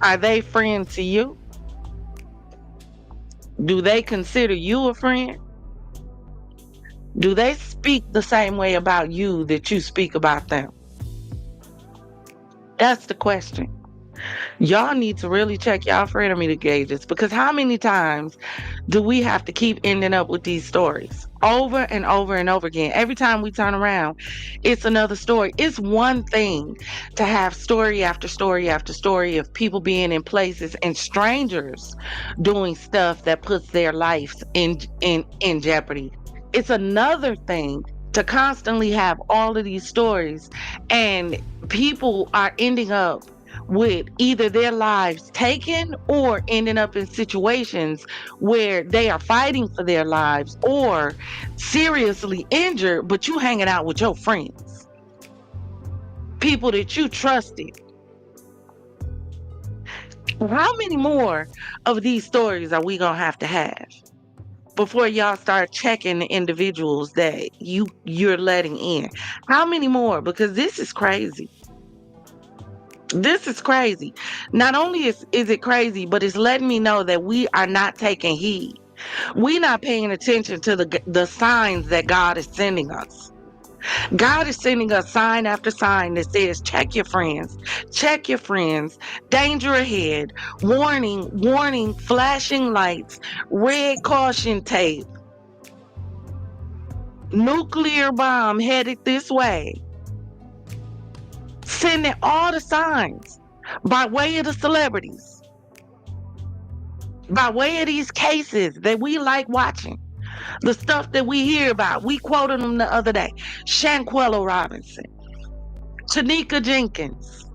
Are they friends to you? Do they consider you a friend? Do they speak the same way about you that you speak about them? That's the question. Y'all need to really check y'all frenemy gauges, because how many times do we have to keep ending up with these stories over and over and over again? Every time we turn around, it's another story. It's one thing to have story after story after story of people being in places and strangers doing stuff that puts their lives in jeopardy. It's another thing to constantly have all of these stories and people are ending up with either their lives taken or ending up in situations where they are fighting for their lives or seriously injured, but you hanging out with your friends, people that you trusted. How many more of these stories are we gonna have to have before y'all start checking the individuals that you're letting in? How many more? Because this is crazy. This is crazy. Not only is it crazy, but it's letting me know that we are not taking heed. We're not paying attention to the signs that God is sending us. God is sending us sign after sign that says, check your friends, danger ahead, warning, flashing lights, red caution tape, nuclear bomb headed this way. Sending all the signs by way of the celebrities, by way of these cases that we like watching, the stuff that we hear about. We quoted them the other day. Shanquella Robinson, Tanika Jenkins'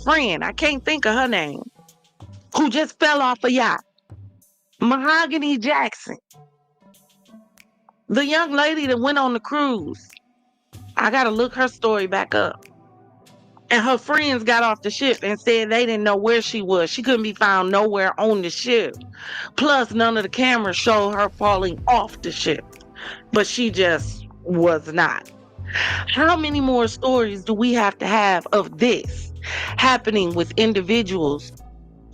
friend, I can't think of her name, who just fell off a yacht. Mahogany Jackson, the young lady that went on the cruise. I gotta look her story back up. And her friends got off the ship and said they didn't know where she was. She couldn't be found nowhere on the ship. Plus, none of the cameras showed her falling off the ship. But she just was not. How many more stories do we have to have of this happening with individuals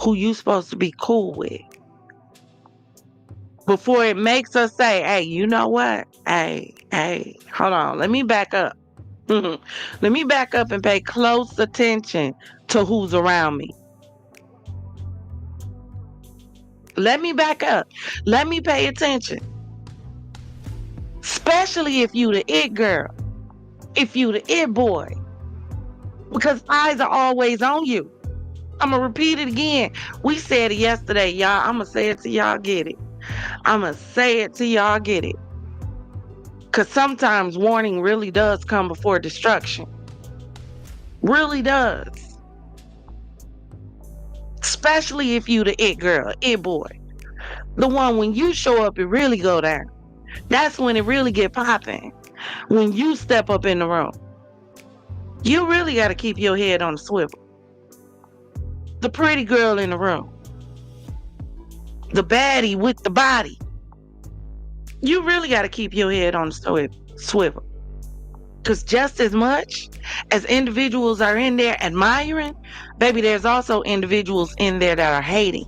who you supposed to be cool with. Before it makes us say, hey, you know what? Hey, hold on. Let me back up. Let me back up and pay close attention to who's around me. Let me back up. Let me pay attention. Especially if you the it girl. If you the it boy. Because eyes are always on you. I'm going to repeat it again. We said it yesterday, y'all. I'm going to say it till y'all get it. I'm going to say it till y'all get it. Because sometimes warning really does come before destruction. Really does. Especially if you the it girl, it boy. The one when you show up, it really go down. That's when it really get popping. When you step up in the room. You really got to keep your head on the swivel. The pretty girl in the room. The baddie with the body. You really got to keep your head on the swivel. Because just as much as individuals are in there admiring, baby, there's also individuals in there that are hating.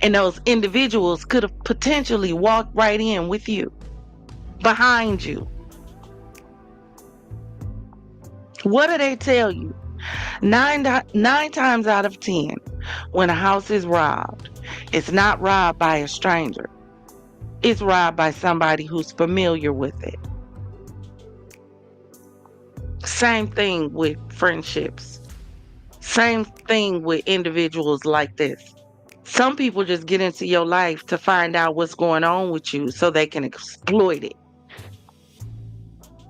And those individuals could have potentially walked right in with you, behind you. What do they tell you? Nine times out of 10, when a house is robbed, it's not robbed by a stranger. It's robbed by somebody who's familiar with it. Same thing with friendships. Same thing with individuals like this. Some people just get into your life to find out what's going on with you so they can exploit it.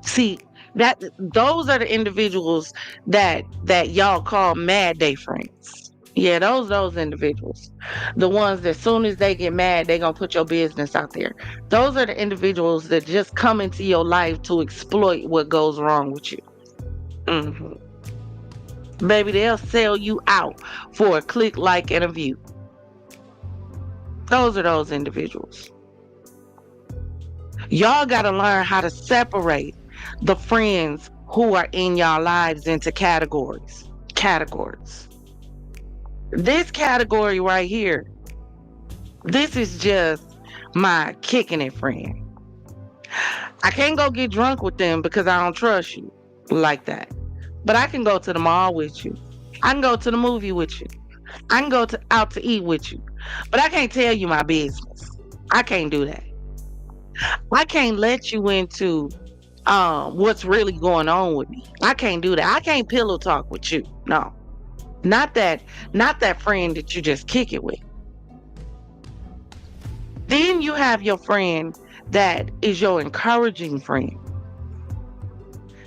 See, those are the individuals that y'all call mad day friends. Yeah, those individuals. The ones that as soon as they get mad, they're going to put your business out there. Those are the individuals that just come into your life to exploit what goes wrong with you. Baby, they'll sell you out for a click, like, and a view. Those are those individuals. Y'all got to learn how to separate the friends who are in y'all lives into categories. This category right here, this is just my kicking it friend. I can't go get drunk with them because I don't trust you like that. But I can go to the mall with you. I can go to the movie with you. I can go out to eat with you. But I can't tell you my business. I can't do that. I can't let you into what's really going on with me. I can't do that. I can't pillow talk with you. No. Not that friend that you just kick it with. Then you have your friend that is your encouraging friend.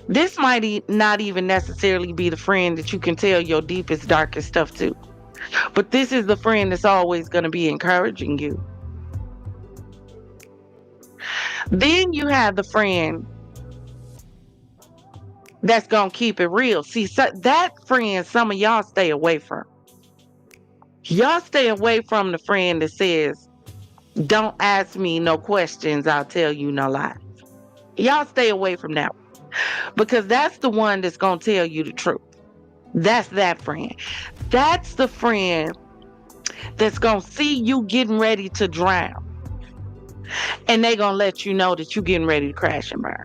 This might not even necessarily be the friend that you can tell your deepest, darkest stuff to. But this is the friend that's always going to be encouraging you. Then you have the friend that's going to keep it real. See, so that friend, some of y'all stay away from. Y'all stay away from the friend that says, don't ask me no questions, I'll tell you no lies. Y'all stay away from that one. Because that's the one that's going to tell you the truth. That's that friend. That's the friend that's going to see you getting ready to drown. And they going to let you know that you're getting ready to crash and burn.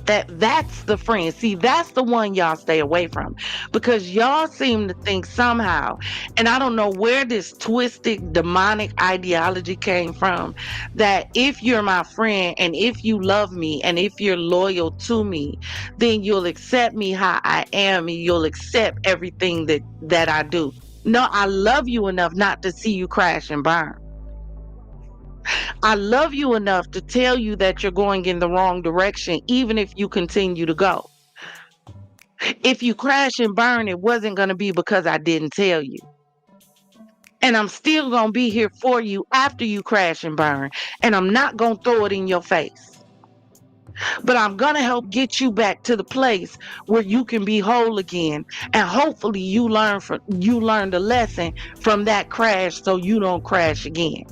That's the friend. See, that's the one y'all stay away from. Because y'all seem to think somehow, and I don't know where this twisted demonic ideology came from, that if you're my friend and if you love me and if you're loyal to me, then you'll accept me how I am and you'll accept everything that I do. No, I love you enough not to see you crash and burn. I love you enough to tell you that you're going in the wrong direction, even if you continue to go. If you crash and burn, it wasn't going to be because I didn't tell you. And I'm still going to be here for you after you crash and burn. And I'm not going to throw it in your face. But I'm going to help get you back to the place where you can be whole again. And hopefully you learn the lesson from that crash so you don't crash again.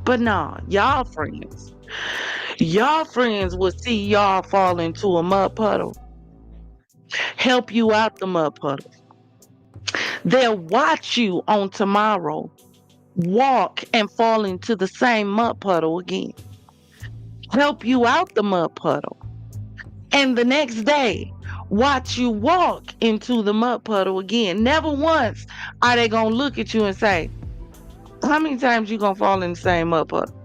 But no, y'all friends will see y'all fall into a mud puddle, help you out the mud puddle, They'll watch you on tomorrow walk and fall into the same mud puddle again, help you out the mud puddle, and the next day watch you walk into the mud puddle again. Never once are they gonna look at you and say, how many times you gonna fall in the same mud puddle?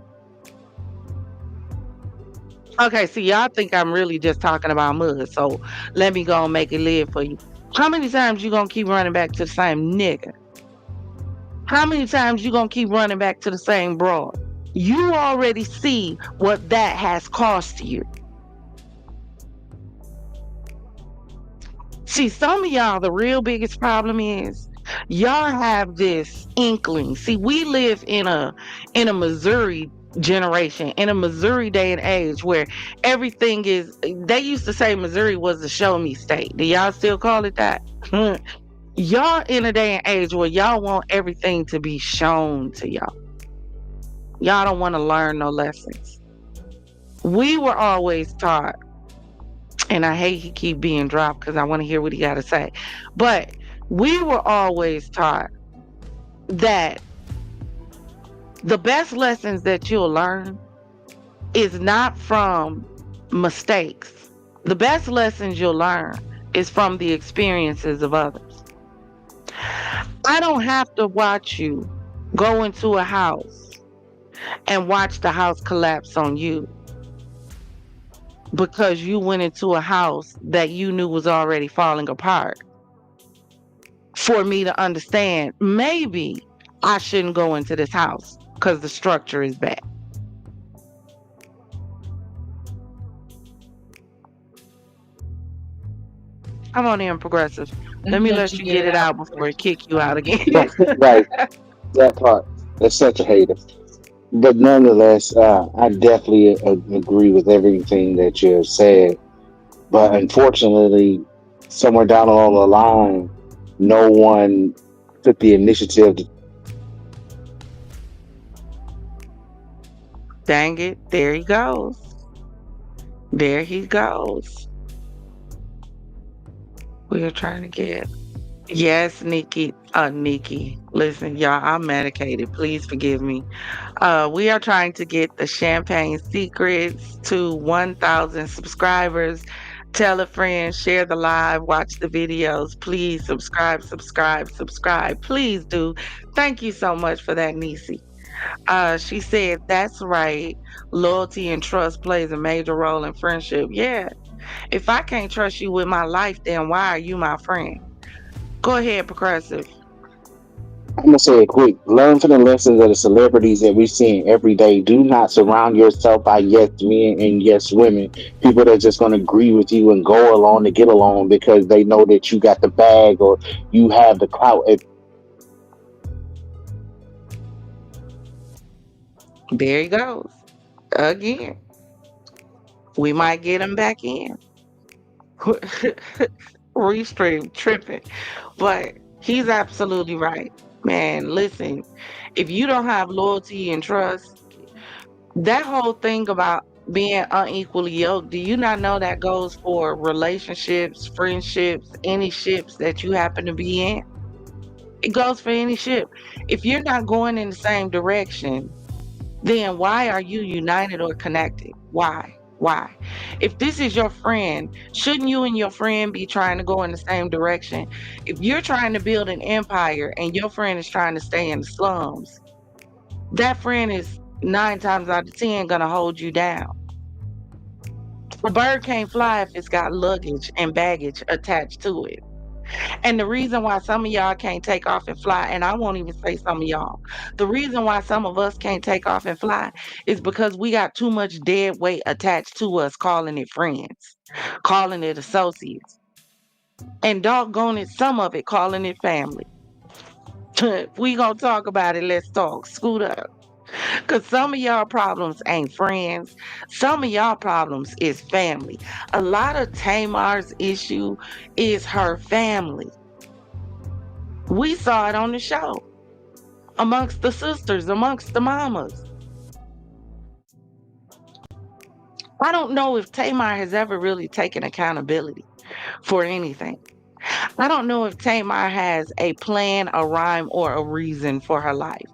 Okay, see, y'all think I'm really just talking about mud, so let me go and make it live for you. How many times you gonna keep running back to the same nigga? How many times you gonna keep running back to the same broad? You already see what that has cost you. See, some of y'all, the real biggest problem is y'all have this inkling. See, we live in a Missouri generation, in a Missouri day and age where everything is, they used to say Missouri was the show me state. Do y'all still call it that? Y'all in a day and age where y'all want everything to be shown to y'all. Y'all don't want to learn no lessons. We were always taught, and I hate he keep being dropped because I want to hear what he got to say, but we were always taught that the best lessons that you'll learn is not from mistakes. The best lessons you'll learn is from the experiences of others. I don't have to watch you go into a house and watch the house collapse on you because you went into a house that you knew was already falling apart for me to understand maybe I shouldn't go into this house because the structure is bad. Come on in, Progressive. Let me let you get it out before it kick you out again. Right, that part. That's such a hater. But nonetheless, I definitely agree with everything that you have said. But unfortunately, somewhere down along the line, no one took the initiative to. Dang it, there he goes. There he goes. We are trying to get. Yes, Nikki. Nikki. Listen, y'all, I'm medicated. Please forgive me. We are trying to get the Champagne Secrets to 1,000 subscribers. Tell a friend, share the live, watch the videos. Please subscribe. Please do. Thank you so much for that, Nisi. She said, that's right. Loyalty and trust plays a major role in friendship. Yeah. If I can't trust you with my life, then why are you my friend? Go ahead, Progressive. I'm gonna say it quick. Learn from the lessons of the celebrities that we're seeing every day. Do not surround yourself by yes men and yes women. People that just gonna agree with you and go along to get along because they know that you got the bag or you have the clout. There he goes. Again. We might get him back in. Restream tripping. But he's absolutely right. Man, listen, if you don't have loyalty and trust, that whole thing about being unequally yoked, do you not know that goes for relationships, friendships, any ships that you happen to be in? It goes for any ship. If you're not going in the same direction, then why are you united or connected? Why? Why? If this is your friend, shouldn't you and your friend be trying to go in the same direction? If you're trying to build an empire and your friend is trying to stay in the slums, that friend is 9 times out of 10 gonna hold you down. A bird can't fly if it's got luggage and baggage attached to it. And the reason why some of y'all can't take off and fly, and I won't even say some of y'all, the reason why some of us can't take off and fly is because we got too much dead weight attached to us, calling it friends, calling it associates, and doggone it, some of it calling it family. If we gonna talk about it, let's talk. Scoot up. Because some of y'all problems ain't friends. Some of y'all problems is family. A lot of Tamar's issue is her family. We saw it on the show. Amongst the sisters, amongst the mamas. I don't know if Tamar has ever really taken accountability for anything. I don't know if Tamar has a plan, a rhyme, or a reason for her life.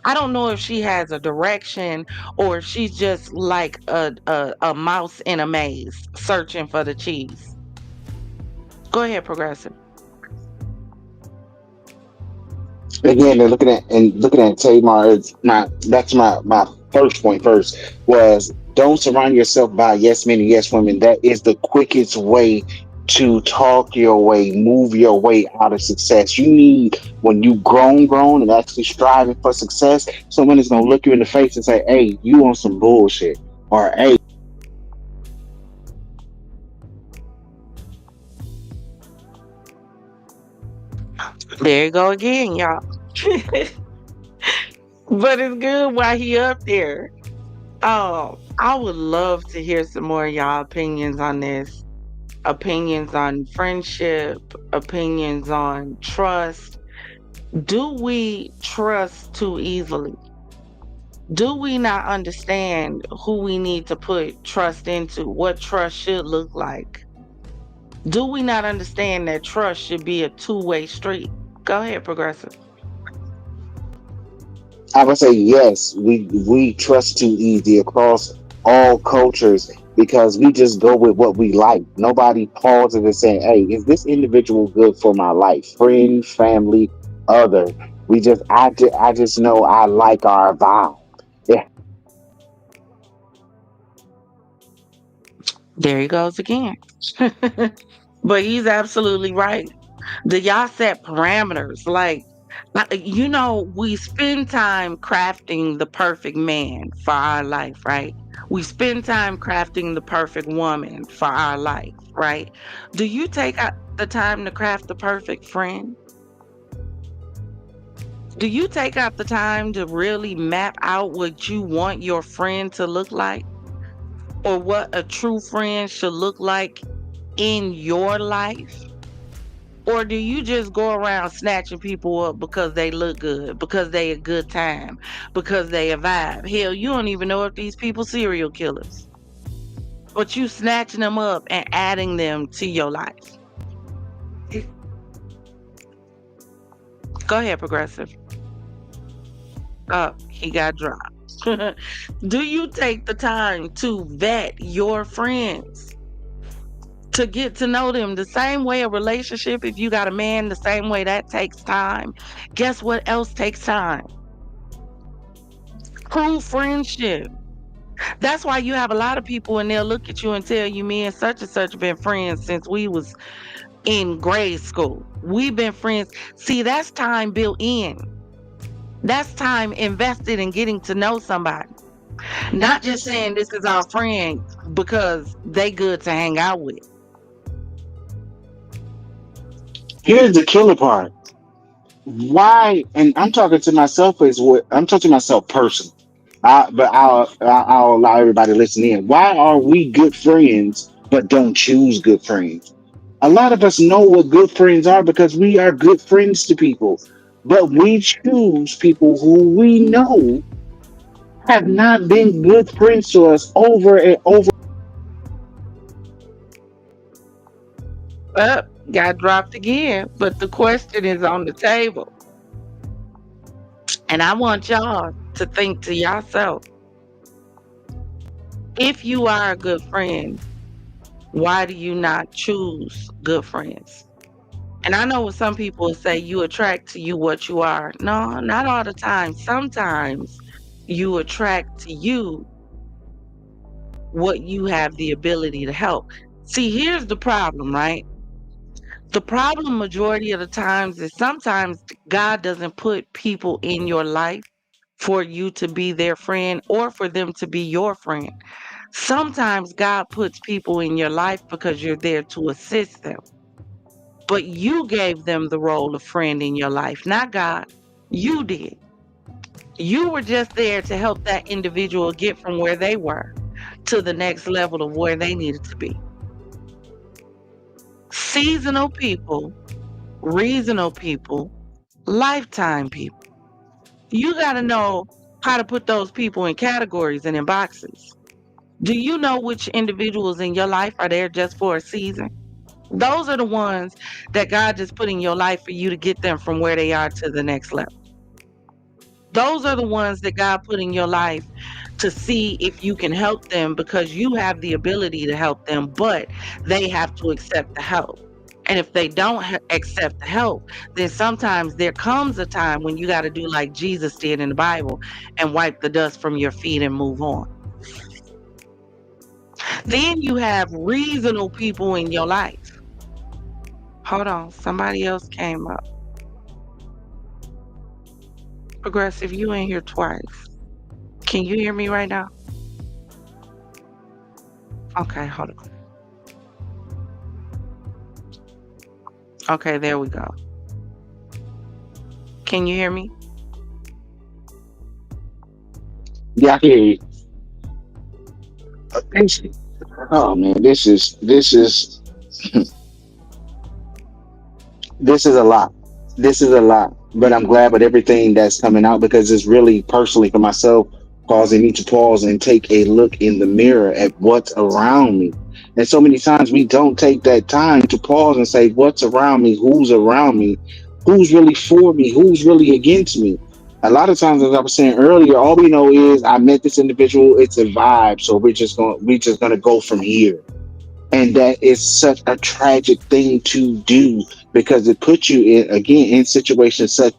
I don't know if she has a direction or if she's just like a mouse in a maze searching for the cheese. Go ahead, Progressive. Again, they're looking at Tamar. It's my first point first was don't surround yourself by yes men and yes women. That is the quickest way to talk your way, move your way out of success. You need when you grown and actually striving for success, someone is gonna look you in the face and say, "Hey, you on some bullshit," or "Hey." There you go again, y'all. But it's good while he up there. Oh, I would love to hear some more of y'all opinions on this. Opinions on friendship, opinions on trust. Do we trust too easily? Do we not understand who we need to put trust into, what trust should look like? Do we not understand that trust should be a two-way street? Go ahead, Progressive. I would say yes. We trust too easy across all cultures because we just go with what we like. Nobody pauses and saying, "Hey, is this individual good for my life? Friend, family, other." I just know I like our vibe. Yeah, There he goes again. But he's absolutely right. Do y'all set parameters? We spend time crafting the perfect man for our life, right? We spend time crafting the perfect woman for our life, right? Do you take out the time to craft the perfect friend? Do you take out the time to really map out what you want your friend to look like or what a true friend should look like in your life? Or do you just go around snatching people up because they look good, because they a good time, because they a vibe? Hell, you don't even know if these people serial killers. But you snatching them up and adding them to your life. Go ahead, Progressive. Oh, he got dropped. Do you take the time to vet your friends? To get to know them the same way a relationship, if you got a man, the same way that takes time. Guess what else takes time? True friendship. That's why you have a lot of people and they'll look at you and tell you, me and such been friends since we was in grade school. We've been friends. See, that's time built in. That's time invested in getting to know somebody. Not just saying this is our friend because they good to hang out with. here's the killer part. Why? And I'm talking to myself as what I'm talking to myself personally. I'll allow everybody to listen in. Why are we good friends but don't choose good friends? A lot of us know what good friends are because we are good friends to people, but we choose people who we know have not been good friends to us over and over. Up, got dropped again. But the question is on the table. And I want y'all to think to yourself, if you are a good friend, why do you not choose good friends? And I know what some people say, you attract to you what you are. No, not all the time. Sometimes you attract to you what you have the ability to help. See, here's the problem, right? The problem majority of the times is sometimes God doesn't put people in your life for you to be their friend or for them to be your friend. Sometimes God puts people in your life because you're there to assist them. But you gave them the role of friend in your life, not God. You did. You were just there to help that individual get from where they were to the next level of where they needed to be. Seasonal people, reasonable people, lifetime people. You got to know how to put those people in categories and in boxes. Do you know which individuals in your life are there just for a season? Those are the ones that God just put in your life for you to get them from where they are to the next level. Those are the ones that God put in your life to see if you can help them, because you have the ability to help them, but they have to accept the help. And if they don't accept the help, then sometimes there comes a time when you got to do like Jesus did in the Bible and wipe the dust from your feet and move on. Then you have reasonable people in your life. Hold on, somebody else came up. Progressive, you in here twice. Can you hear me right now? Okay, hold on. Okay, there we go. Can you hear me? Yeah, I can hear you. Oh man, this is a lot. This is a lot. But I'm glad with everything that's coming out, because it's really personally for myself causing me to pause and take a look in the mirror at what's around me. And so many times we don't take that time to pause and say, what's around me? Who's around me? Who's really for me? Who's really against me? A lot of times, as I was saying earlier, all we know is I met this individual, it's a vibe. So we're just gonna go from here. And that is such a tragic thing to do, because it puts you in, again, in situations such.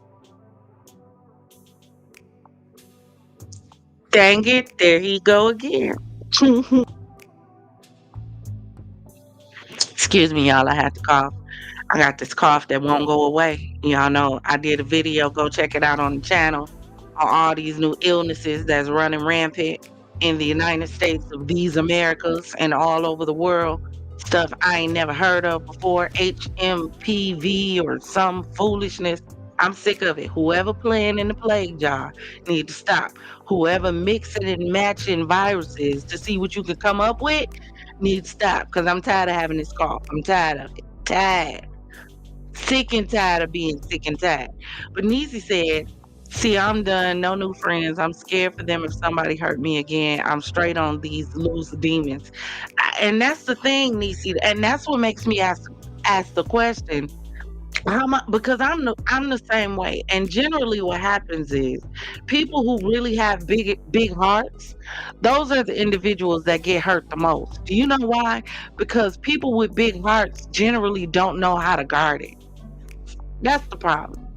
Dang it, there he go again. Excuse me, y'all, I had to cough. I got this cough that won't go away. Y'all know I did a video, go check it out on the channel, on all these new illnesses that's running rampant in the United States of these Americas and all over the world. Stuff I ain't never heard of before, HMPV or some foolishness. I'm sick of it. Whoever playing in the plague jar need to stop. Whoever mixing and matching viruses to see what you can come up with need to stop, because I'm tired of having this cough. I'm tired of it. Tired. Sick and tired of being sick and tired. But Niecy said, see, I'm done. No new friends. I'm scared for them if somebody hurt me again. I'm straight on these loose demons. And that's the thing, Niecy. And that's what makes me ask the question. Because I'm the same way. And generally what happens is people who really have big hearts, those are the individuals that get hurt the most. Do you know why? Because people with big hearts generally don't know how to guard it. That's the problem.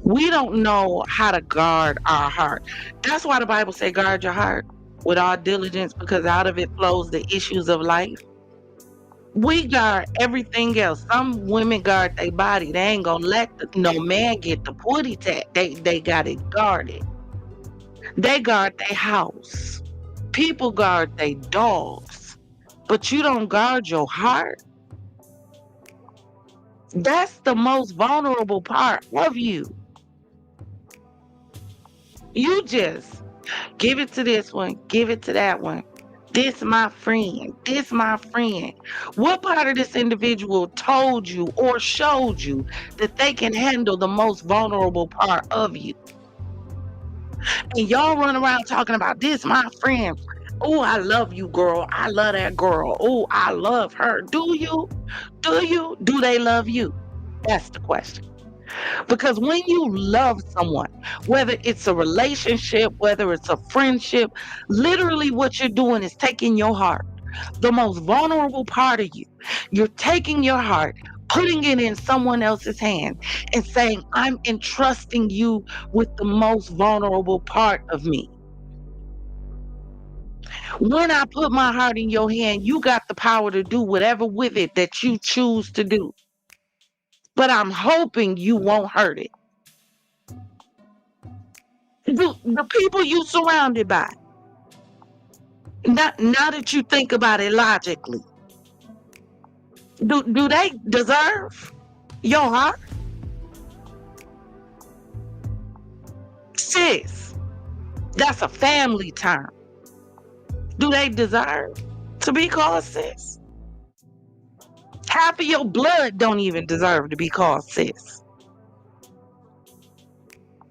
We don't know how to guard our heart. That's why the Bible say guard your heart with all diligence, because out of it flows the issues of life. We guard everything else. Some women guard their body. They ain't gonna let no man get the putty tat. They got it guarded. They guard their house. People guard their dogs. But you don't guard your heart. That's the most vulnerable part of you. You just give it to this one, give it to that one. This my friend. This my friend. What part of this individual told you or showed you that they can handle the most vulnerable part of you? And y'all run around talking about this my friend. Oh, I love you, girl. I love that girl. Oh, I love her. Do you? Do you? Do they love you? That's the question. Because when you love someone, whether it's a relationship, whether it's a friendship, literally what you're doing is taking your heart, the most vulnerable part of you. You're taking your heart, putting it in someone else's hand and saying, I'm entrusting you with the most vulnerable part of me. When I put my heart in your hand, you got the power to do whatever with it that you choose to do. But I'm hoping you won't hurt it. The people you surrounded by, now that you think about it logically, do they deserve your heart? Sis, that's a family term. Do they deserve to be called sis? Half of your blood don't even deserve to be called sis.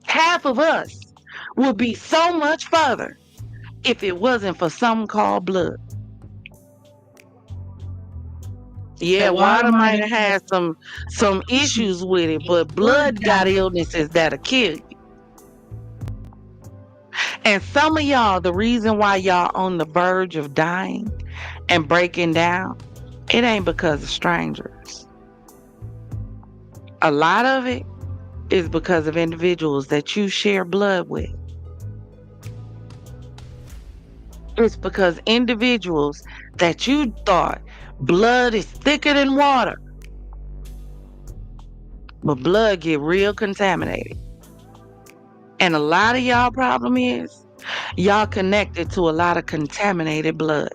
Half of us would be so much further if it wasn't for something called blood. Yeah, water might have had some issues with it, but blood got illnesses that'll kill you. And some of y'all, the reason why y'all on the verge of dying and breaking down, it ain't because of strangers. A lot of it is because of individuals that you share blood with. It's because individuals that you thought blood is thicker than water. But blood get real contaminated. And a lot of y'all problem is y'all connected to a lot of contaminated blood.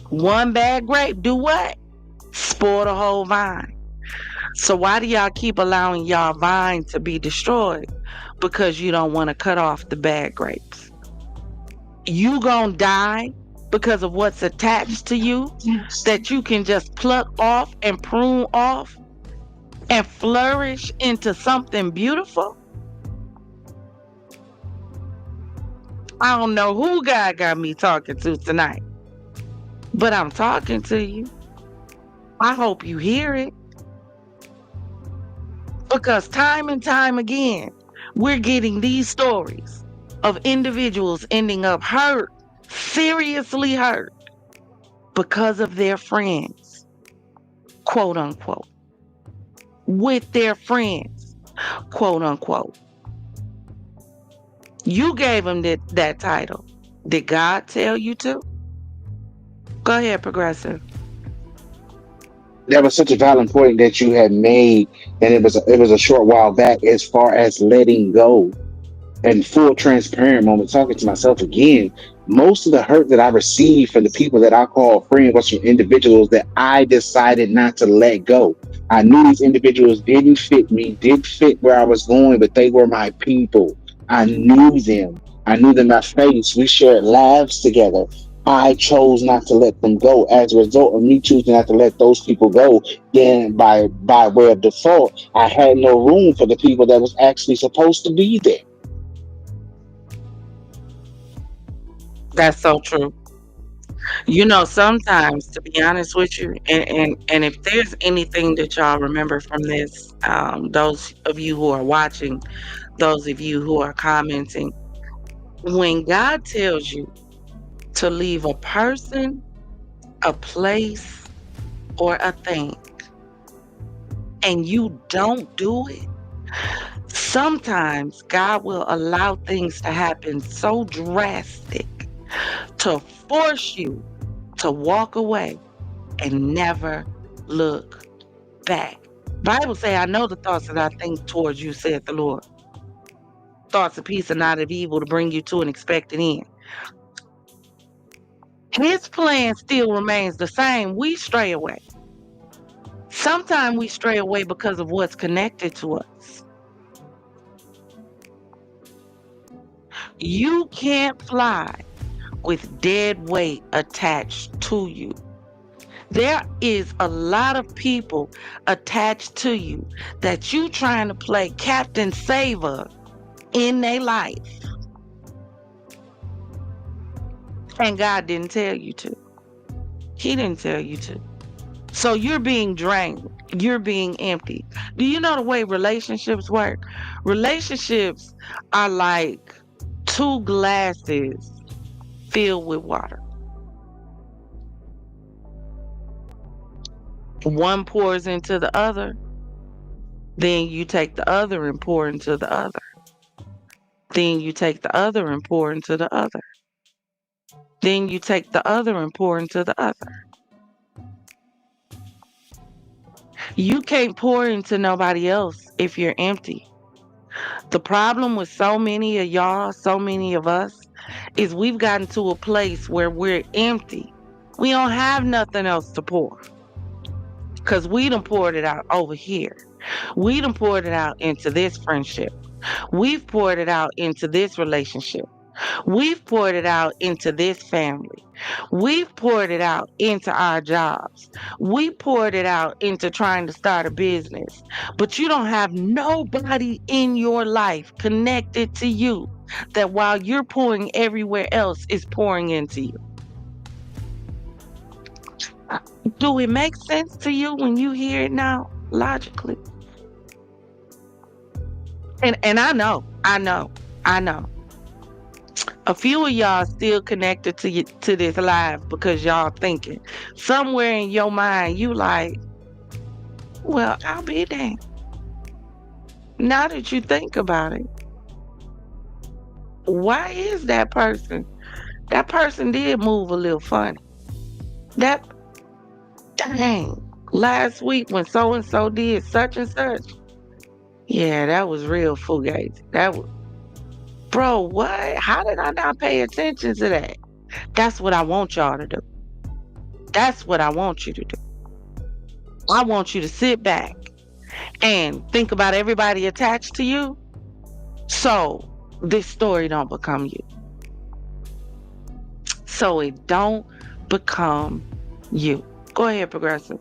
One bad grape do what? Spoil the whole vine. So why do y'all keep allowing y'all vine to be destroyed? Because you don't want to cut off the bad grapes. You gonna die because of what's attached to you that you can just pluck off and prune off and flourish into something beautiful? I don't know who God got me talking to tonight, but I'm talking to you. I hope you hear it. Because time and time again, we're getting these stories of individuals ending up hurt, seriously hurt, because of their friends, quote unquote, with their friends, quote unquote. You gave them that title. Did God tell you to? Go ahead, Progressive. That was such a valid point that you had made, and it was a short while back as far as letting go and full transparent moment. Talking to myself again, most of the hurt that I received from the people that I call friends was from individuals that I decided not to let go. I knew these individuals didn't fit me, didn't fit where I was going, but they were my people. I knew them. I knew them by face. We shared lives together. I chose not to let them go. As a result of me choosing not to let those people go, then by way of default, I had no room for the people that was actually supposed to be there. That's so true. You know, sometimes, to be honest with you, and if there's anything that y'all remember from this, those of you who are watching, those of you who are commenting, when God tells you to leave a person, a place, or a thing, and you don't do it, sometimes God will allow things to happen so drastic to force you to walk away and never look back. Bible say, I know the thoughts that I think towards you, saith the Lord. Thoughts of peace and not of evil to bring you to an expected end. His plan still remains the same. We stray away. Sometimes we stray away because of what's connected to us. You can't fly with dead weight attached to you. There is a lot of people attached to you that you trying to play Captain Savor in their life. And God didn't tell you to. He didn't tell you to. So you're being drained. You're being empty. Do you know the way relationships work? Relationships are like two glasses filled with water. One pours into the other, then you take the other and pour into the other. Then you take the other and pour into the other. Then you take the other and pour into the other. You can't pour into nobody else if you're empty. The problem with so many of y'all, so many of us, is we've gotten to a place where we're empty. We don't have nothing else to pour. Because we done poured it out over here. We done poured it out into this friendship. We've poured it out into this relationship. We've poured it out into this family. We've poured it out into our jobs. We poured it out into trying to start a business. But you don't have nobody in your life connected to you that while you're pouring everywhere else is pouring into you. Do it make sense to you when you hear it now, logically? And I know. A few of y'all still connected to this live because y'all thinking somewhere in your mind you like, well, I'll be damned. Now that you think about it, why is that person? That person did move a little funny. That dang. Last week when so and so did such and such. Yeah, that was real fugazi. That was, bro, what? How did I not pay attention to that? That's what I want y'all to do. That's what I want you to do. I want you to sit back and think about everybody attached to you so this story don't become you. So it don't become you. Go ahead, Progressive.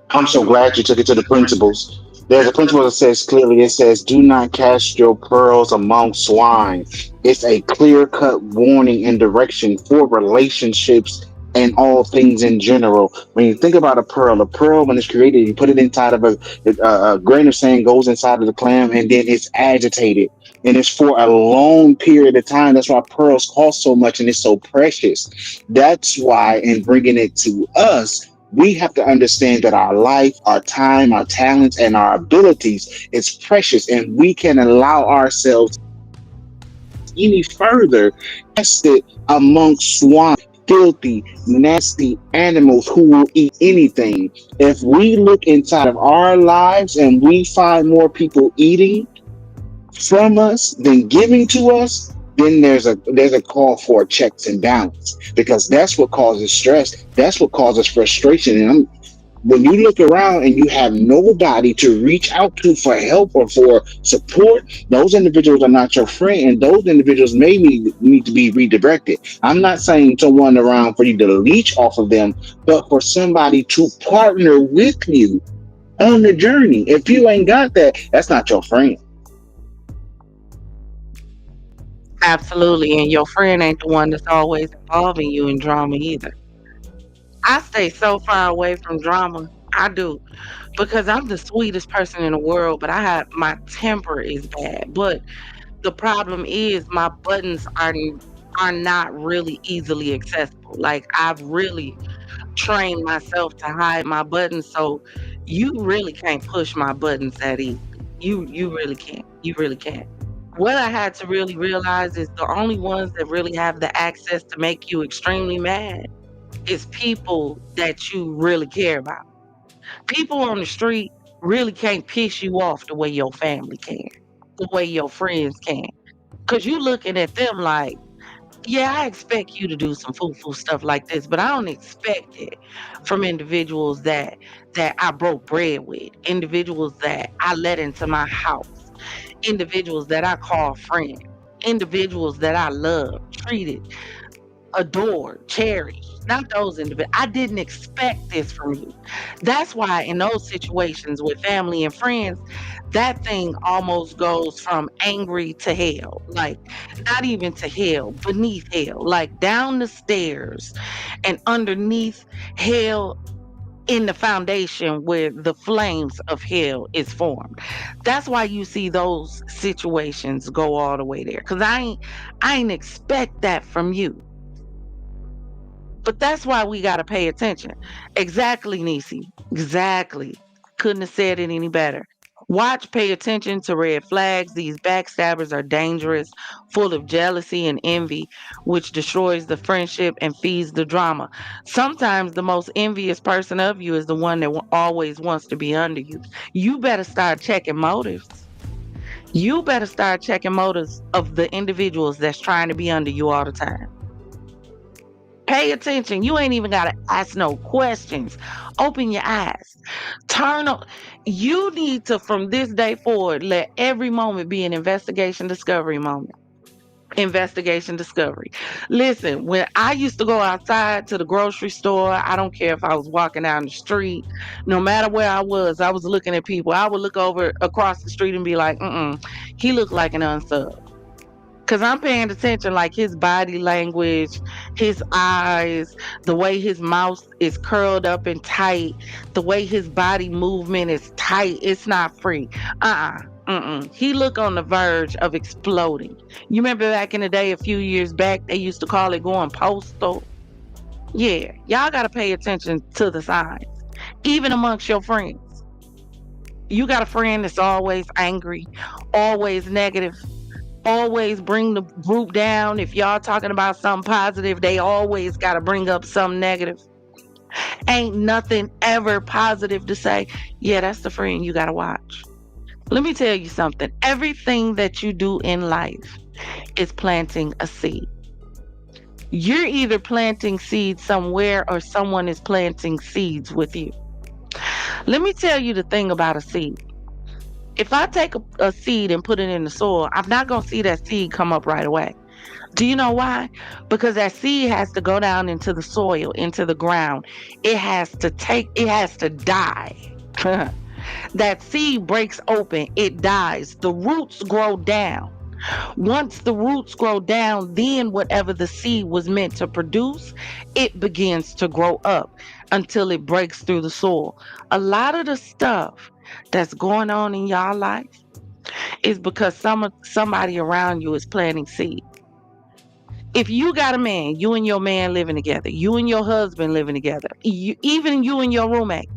I'm so glad you took it to the principles. There's a principle that says clearly, it says, do not cast your pearls among swine. It's a clear cut warning and direction for relationships and all things in general. When you think about a pearl, when it's created, you put it inside of a grain of sand goes inside of the clam, and then it's agitated. And it's for a long period of time. That's why pearls cost so much and it's so precious. That's why, in bringing it to us, we have to understand that our life, our time, our talents, and our abilities is precious, and we can allow ourselves any further tested amongst swine, filthy, nasty animals who will eat anything. If we look inside of our lives and we find more people eating from us than giving to us, then there's a call for checks and balance, because that's what causes stress. That's what causes frustration. And when you look around and you have nobody to reach out to for help or for support, those individuals are not your friend, and those individuals may need to be redirected. I'm not saying someone around for you to leech off of them, but for somebody to partner with you on the journey. If you ain't got that, that's not your friend. Absolutely. And your friend ain't the one that's always involving you in drama either. I stay so far away from drama. I do. Because I'm the sweetest person in the world, but I have my temper is bad. But the problem is my buttons are not really easily accessible. Like I've really trained myself to hide my buttons, so you really can't push my buttons that easily. You really can't. You really can't. What I had to really realize is the only ones that really have the access to make you extremely mad is people that you really care about. People on the street really can't piss you off the way your family can, the way your friends can. Cause you looking at them like, yeah, I expect you to do some foo stuff like this, but I don't expect it from individuals that I broke bread with, individuals that I let into my house, individuals that I call friends, individuals that I love, treated, adored, cherished. Not those individuals. I didn't expect this from you. That's why in those situations with family and friends, that thing almost goes from angry to hell. Like not even to hell, beneath hell. Like down the stairs and underneath hell in the foundation where the flames of hell is formed. That's why you see those situations go all the way there. Cause I ain't expect that from you. But that's why we got to pay attention. Exactly, Nisi. Exactly. Couldn't have said it any better. Watch, pay attention to red flags. These backstabbers are dangerous, full of jealousy and envy, which destroys the friendship and feeds the drama. Sometimes the most envious person of you is the one that always wants to be under you. You better start checking motives. You better start checking motives of the individuals that's trying to be under you all the time. Pay attention. You ain't even got to ask no questions. Open your eyes. Turn on. You need to, from this day forward, let every moment be an investigation discovery moment. Investigation discovery. Listen, when I used to go outside to the grocery store, I don't care if I was walking down the street, no matter where I was looking at people. I would look over across the street and be like, he looked like an unsub. Cause I'm paying attention, like his body language, his eyes, the way his mouth is curled up and tight, the way his body movement is tight. It's not free. He look on the verge of exploding. You remember back in the day, a few years back, they used to call it going postal. Yeah, y'all gotta pay attention to the signs, even amongst your friends. You got a friend that's always angry, always negative, always bring the group down. If y'all talking about something positive, they always got to bring up something negative. Ain't nothing ever positive to say. Yeah, that's the friend you got to watch. Let me tell you something. Everything that you do in life is planting a seed. You're either planting seeds somewhere or someone is planting seeds with you. Let me tell you the thing about a seed. If I take a seed and put it in the soil, I'm not going to see that seed come up right away. Do you know why? Because that seed has to go down into the soil, into the ground. It has to die. That seed breaks open, it dies. The roots grow down. Once the roots grow down, then whatever the seed was meant to produce, it begins to grow up until it breaks through the soil. A lot of the stuff that's going on in y'all life is because somebody around you is planting seed. If you got a man, you and your man living together, you and your husband living together, even you and your roommate,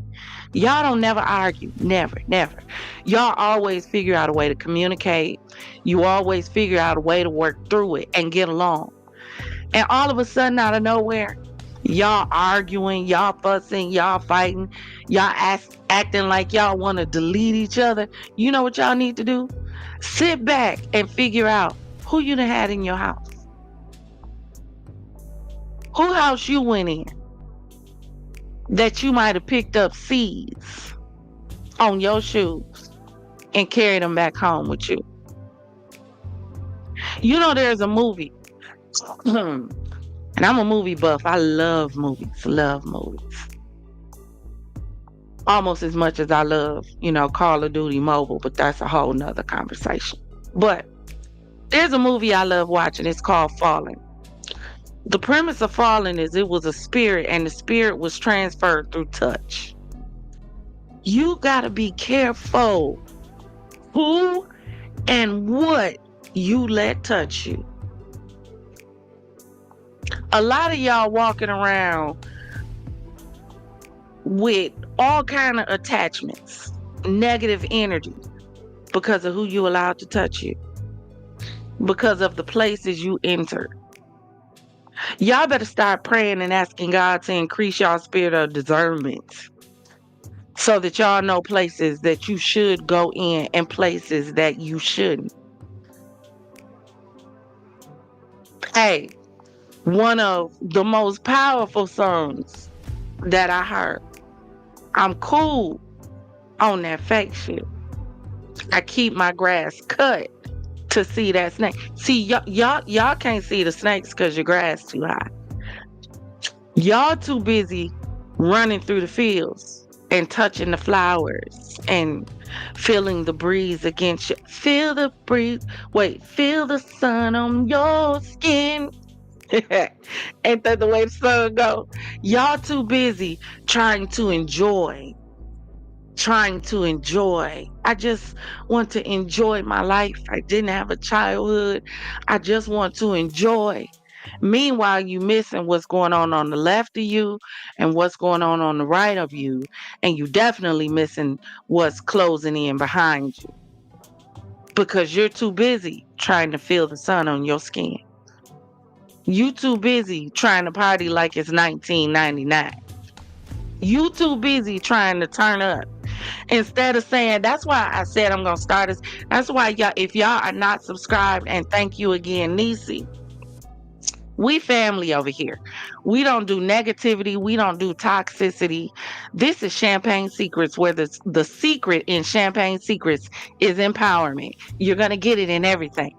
y'all don't never argue. Never. Y'all always figure out a way to communicate. You always figure out a way to work through it and get along. And all of a sudden, out of nowhere, y'all arguing, y'all fussing, y'all fighting, y'all acting like y'all want to delete each other. You know what y'all need to do? Sit back and figure out who you done had in your house. Who house you went in that you might have picked up seeds on your shoes and carried them back home with you. You know, there's a movie. And I'm a movie buff. I love movies. Almost as much as I love, Call of Duty Mobile, but that's a whole nother conversation. But there's a movie I love watching. It's called Fallen. The premise of Fallen is it was a spirit, and the spirit was transferred through touch. You gotta be careful who and what you let touch you. A lot of y'all walking around with all kind of attachments, negative energy, because of who you allowed to touch you, because of the places you entered. Y'all better start praying and asking God to increase y'all spirit of discernment so that y'all know places that you should go in and places that you shouldn't. Hey, one of the most powerful songs that I heard. I'm cool on that fake shit. I keep my grass cut to see that snake. See, y'all can't see the snakes because your grass too high. Y'all too busy running through the fields and touching the flowers and feeling the breeze against you. Feel the breeze. Wait, feel the sun on your skin. Ain't that the way the sun go? Y'all too busy trying to enjoy. I just want to enjoy my life. I didn't have a childhood. I just want to enjoy. Meanwhile, you missing what's going on the left of you and what's going on the right of you. And you definitely missing what's closing in behind you. Because you're too busy trying to feel the sun on your skin. You too busy trying to party like it's 1999. You too busy trying to turn up. Instead of saying, that's why I said I'm going to start this. That's why y'all, if y'all are not subscribed, and thank you again, Nisi. We family over here. We don't do negativity. We don't do toxicity. This is Champagne Secrets, where the secret in Champagne Secrets is empowerment. You're going to get it in everything.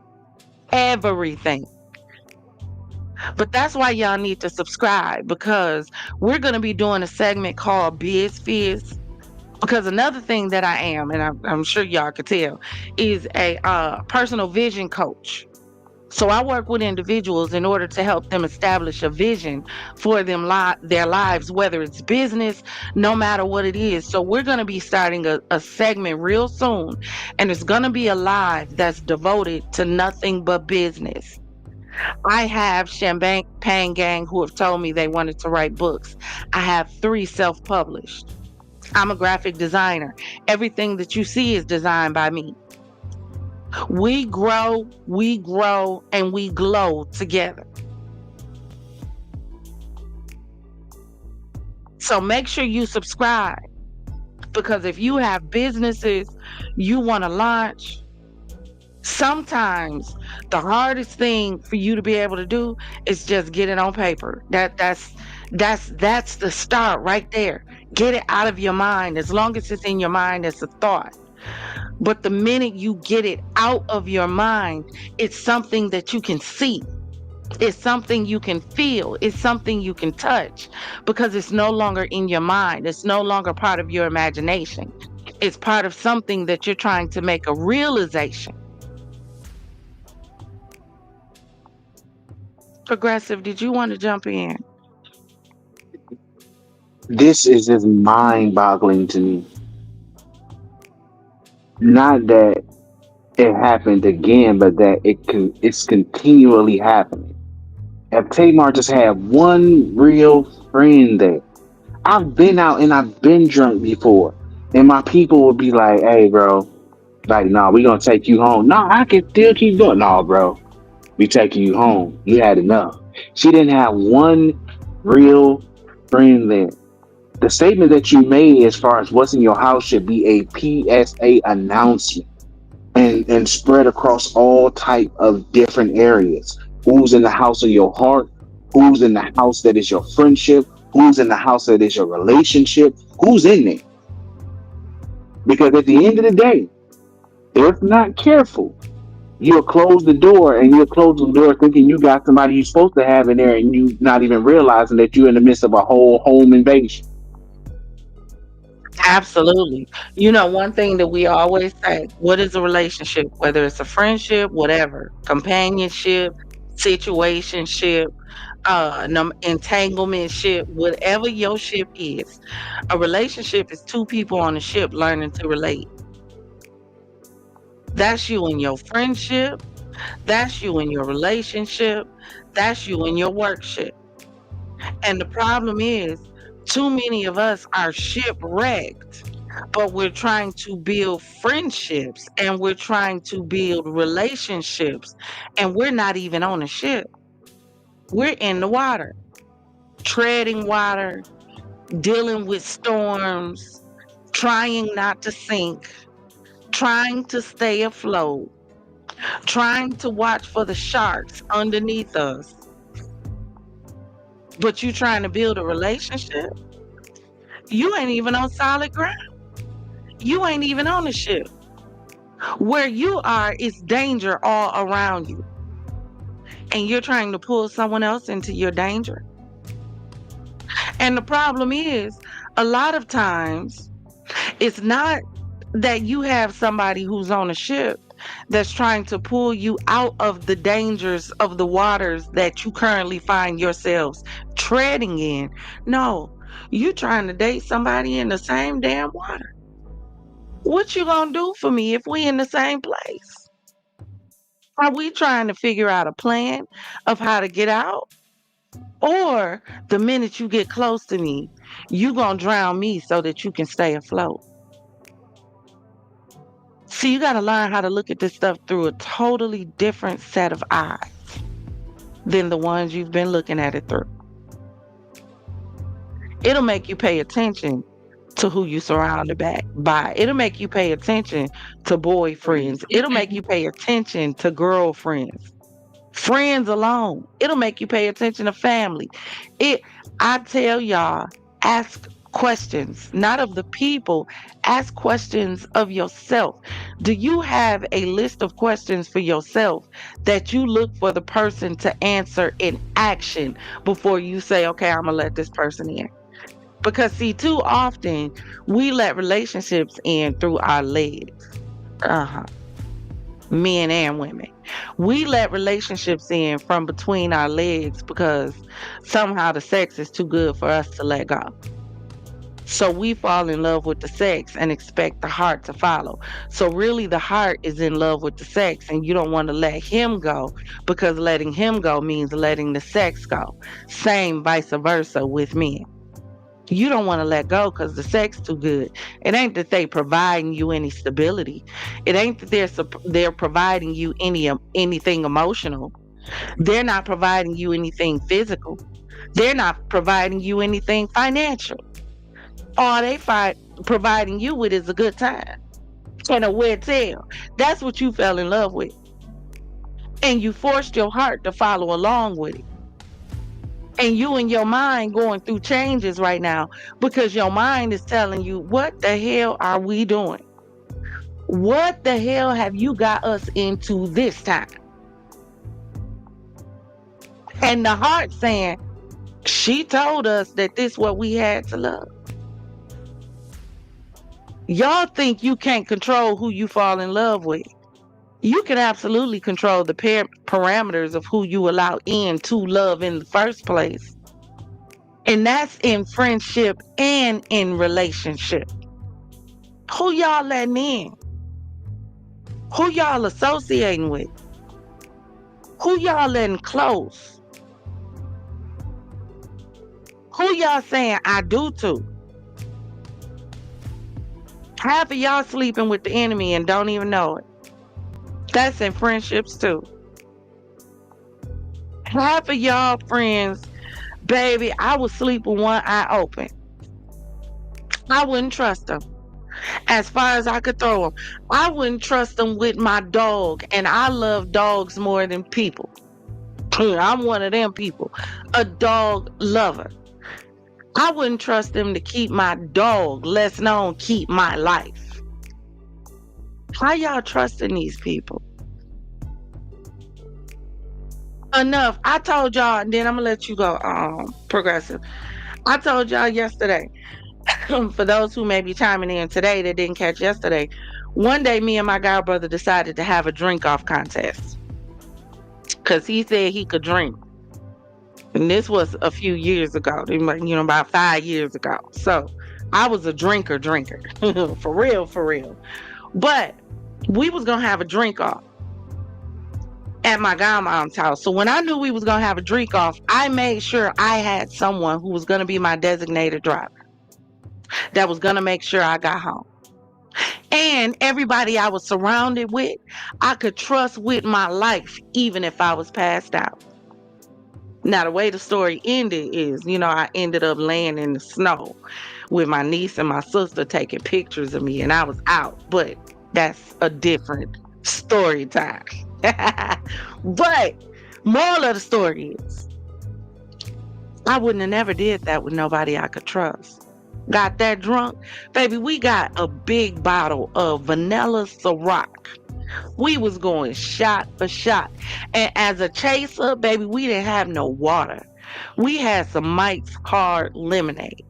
Everything. But that's why y'all need to subscribe, because we're going to be doing a segment called Biz Fizz. Because another thing that I am, and I'm sure y'all could tell, is a personal vision coach. So I work with individuals in order to help them establish a vision for their lives, whether it's business, no matter what it is. So we're going to be starting a segment real soon, and it's going to be a live that's devoted to nothing but business. I have Champagne Gang who have told me they wanted to write books. I have 3 self-published. I'm a graphic designer. Everything that you see is designed by me. We grow, and we glow together. So make sure you subscribe, because if you have businesses you want to launch, sometimes the hardest thing for you to be able to do is just get it on paper. That's the start right there. Get it out of your mind. As long as it's in your mind, it's a thought. But the minute you get it out of your mind, it's something that you can see. It's something you can feel. It's something you can touch, because it's no longer in your mind. It's no longer part of your imagination. It's part of something that you're trying to make a realization. Progressive, did you want to jump in? This is just mind-boggling to me. Not that it happened again, but that it's continually happening. If Tamar just had one real friend there. I've been out and I've been drunk before, and my people would be like, "Hey, bro, like, nah, we gonna take you home." No, I can still keep going. No, bro, we taking you home. You had enough. She didn't have one real friend there. The statement that you made as far as what's in your house should be a PSA announcement, and spread across all type of different areas. Who's in the house of your heart? Who's in the house that is your friendship? Who's in the house that is your relationship? Who's in there? Because at the end of the day, if not careful, you'll close the door, and you'll close the door thinking you got somebody you're supposed to have in there, and you not even realizing that you're in the midst of a whole home invasion. Absolutely. You know, one thing that we always say, what is a relationship? Whether it's a friendship, whatever, companionship, situationship, entanglement ship, whatever your ship is. A relationship is 2 people on a ship learning to relate. That's you in your friendship. That's you in your relationship. That's you in your workship. And the problem is, too many of us are shipwrecked, but we're trying to build friendships, and we're trying to build relationships, and we're not even on a ship. We're in the water, treading water, dealing with storms, trying not to sink, trying to stay afloat, trying to watch for the sharks underneath us. But you trying to build a relationship? You ain't even on solid ground. You ain't even on the ship. Where you are is danger all around you. And you're trying to pull someone else into your danger. And the problem is, a lot of times, it's not that you have somebody who's on a ship that's trying to pull you out of the dangers of the waters that you currently find yourselves treading in. No, you trying to date somebody in the same damn water. What you gonna do for me if we in the same place? Are we trying to figure out a plan of how to get out? Or the minute you get close to me, you gonna drown me so that you can stay afloat? See, you gotta learn how to look at this stuff through a totally different set of eyes than the ones you've been looking at it through. It'll make you pay attention to who you surrounded by. It'll make you pay attention to boyfriends. It'll make you pay attention to girlfriends. Friends alone. It'll make you pay attention to family. I tell y'all, ask questions, not of the people. Ask questions of yourself. Do you have a list of questions for yourself that you look for the person to answer in action before you say, okay, I'm gonna let this person in? Because see, too often we let relationships in through our legs. men and women. We let relationships in from between our legs because somehow the sex is too good for us to let go. So we fall in love with the sex and expect the heart to follow. So really the heart is in love with the sex and you don't want to let him go because letting him go means letting the sex go. Same vice versa with men. You don't want to let go because the sex too good. It ain't that they providing you any stability. It ain't that they're providing you anything emotional. They're not providing you anything physical. They're not providing you anything financial. All they providing you with is a good time and a wet tail. That's what you fell in love with. And you forced your heart to follow along with it. And you and your mind going through changes right now because your mind is telling you, what the hell are we doing? What the hell have you got us into this time? And the heart saying, she told us that this is what we had to love. Y'all think you can't control who you fall in love with. You can absolutely control the parameters of who you allow in to love in the first place. And that's in friendship and in relationship. Who y'all letting in? Who y'all associating with? Who y'all letting close? Who y'all saying I do to? Half of y'all sleeping with the enemy and don't even know it. That's in friendships too. Half of y'all friends, baby, I would sleep with one eye open. I wouldn't trust them. As far as I could throw them. I wouldn't trust them with my dog. And I love dogs more than people. I'm one of them people. A dog lover. I wouldn't trust them to keep my dog, less known keep my life. How y'all trusting these people? Enough. I told y'all, and then I'm gonna let you go, Progressive. I told y'all yesterday, for those who may be chiming in today that didn't catch yesterday, one day me and my god brother decided to have a drink off contest. Cause he said he could drink. And this was a few years ago, about 5 years ago. So I was a drinker. For real. But we was going to have a drink off at my godmom's house. So when I knew we was going to have a drink off, I made sure I had someone who was going to be my designated driver. That was going to make sure I got home. And everybody I was surrounded with, I could trust with my life, even if I was passed out. Now, the way the story ended is, I ended up laying in the snow with my niece and my sister taking pictures of me, and I was out. But that's a different story time. But moral of the story is, I wouldn't have never did that with nobody I could trust. Got that drunk? Baby, we got a big bottle of vanilla Ciroc. We was going shot for shot. And as a chaser, baby, we didn't have no water. We had some Mike's Hard Lemonade.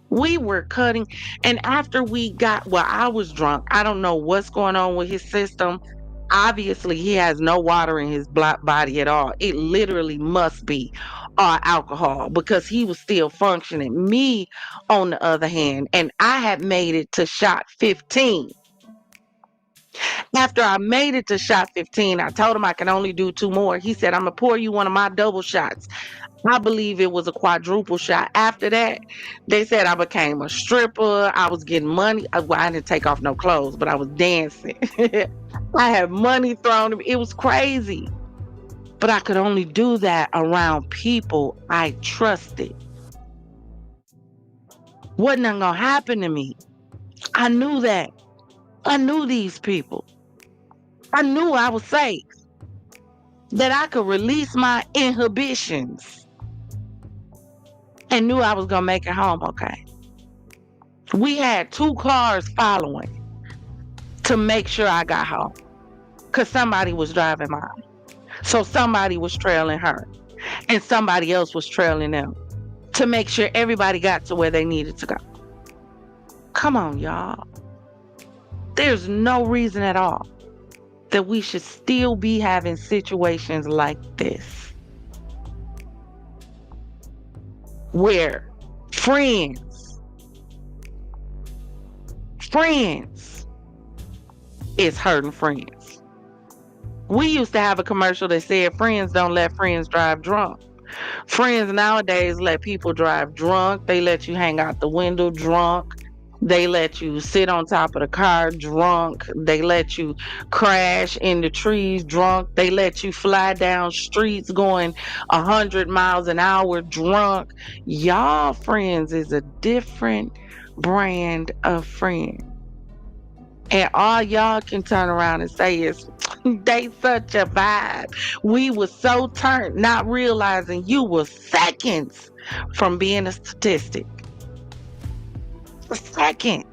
We were cutting. And after I was drunk. I don't know what's going on with his system. Obviously, he has no water in his body at all. It literally must be alcohol because he was still functioning. Me, on the other hand, and I had made it to shot 15. After I made it to shot 15, I told him I can only do 2 more. He said, I'm going to pour you one of my double shots. I believe it was a quadruple shot. After that, they said I became a stripper. I was getting money. I didn't take off no clothes, but I was dancing. I had money thrown at me. It was crazy. But I could only do that around people I trusted. Wasn't going to happen to me. I knew that. I knew these people. I knew I was safe. That I could release my inhibitions. And knew I was going to make it home okay. We had 2 cars following to make sure I got home. Because somebody was driving mine. So somebody was trailing her. And somebody else was trailing them. To make sure everybody got to where they needed to go. Come on, y'all. There's no reason at all that we should still be having situations like this, where friends is hurting friends. We used to have a commercial that said friends don't let friends drive drunk. Friends nowadays let people drive drunk. They let you hang out the window drunk. They let you sit on top of the car drunk. They let you crash in the trees drunk. They let you fly down streets going 100 miles an hour drunk. Y'all friends is a different brand of friend. And all y'all can turn around and say is, they such a vibe. We was so turned, not realizing you were seconds from being a statistic. A second.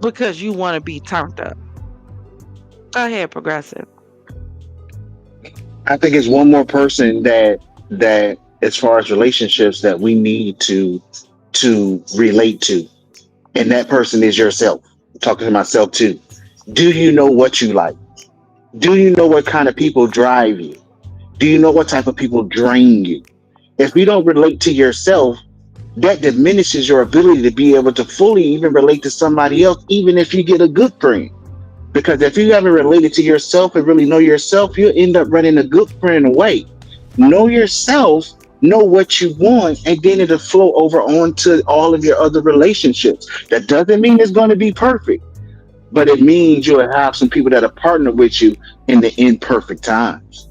Because you want to be turned up. Go ahead, Progressive. I think it's one more person that as far as relationships that we need to relate to. And that person is yourself. I'm talking to myself too. Do you know what you like? Do you know what kind of people drive you? Do you know what type of people drain you? If you don't relate to yourself, that diminishes your ability to be able to fully even relate to somebody else, even if you get a good friend. Because if you haven't related to yourself and really know yourself, you'll end up running a good friend away. Know yourself, know what you want, and then it'll flow over onto all of your other relationships. That doesn't mean it's going to be perfect, but it means you'll have some people that are partner with you in the imperfect times.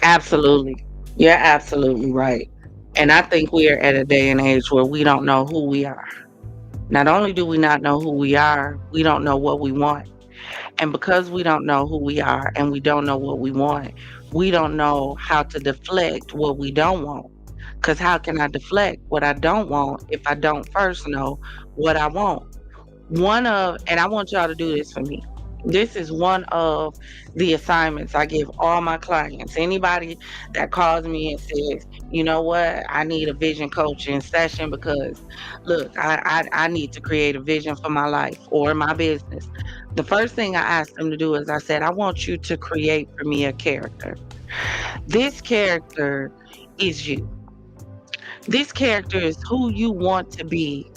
Absolutely. You're absolutely right. And I think we are at a day and age where we don't know who we are. Not only do we not know who we are, we don't know what we want. And because we don't know who we are and we don't know what we want, we don't know how to deflect what we don't want. Because how can I deflect what I don't want if I don't first know what I want? And I want y'all to do this for me. This is one of the assignments I give all my clients. Anybody that calls me and says, you know what, I need a vision coaching session because, look, I need to create a vision for my life or my business. The first thing I asked them to do is I said, I want you to create for me a character. This character is you. This character is who you want to be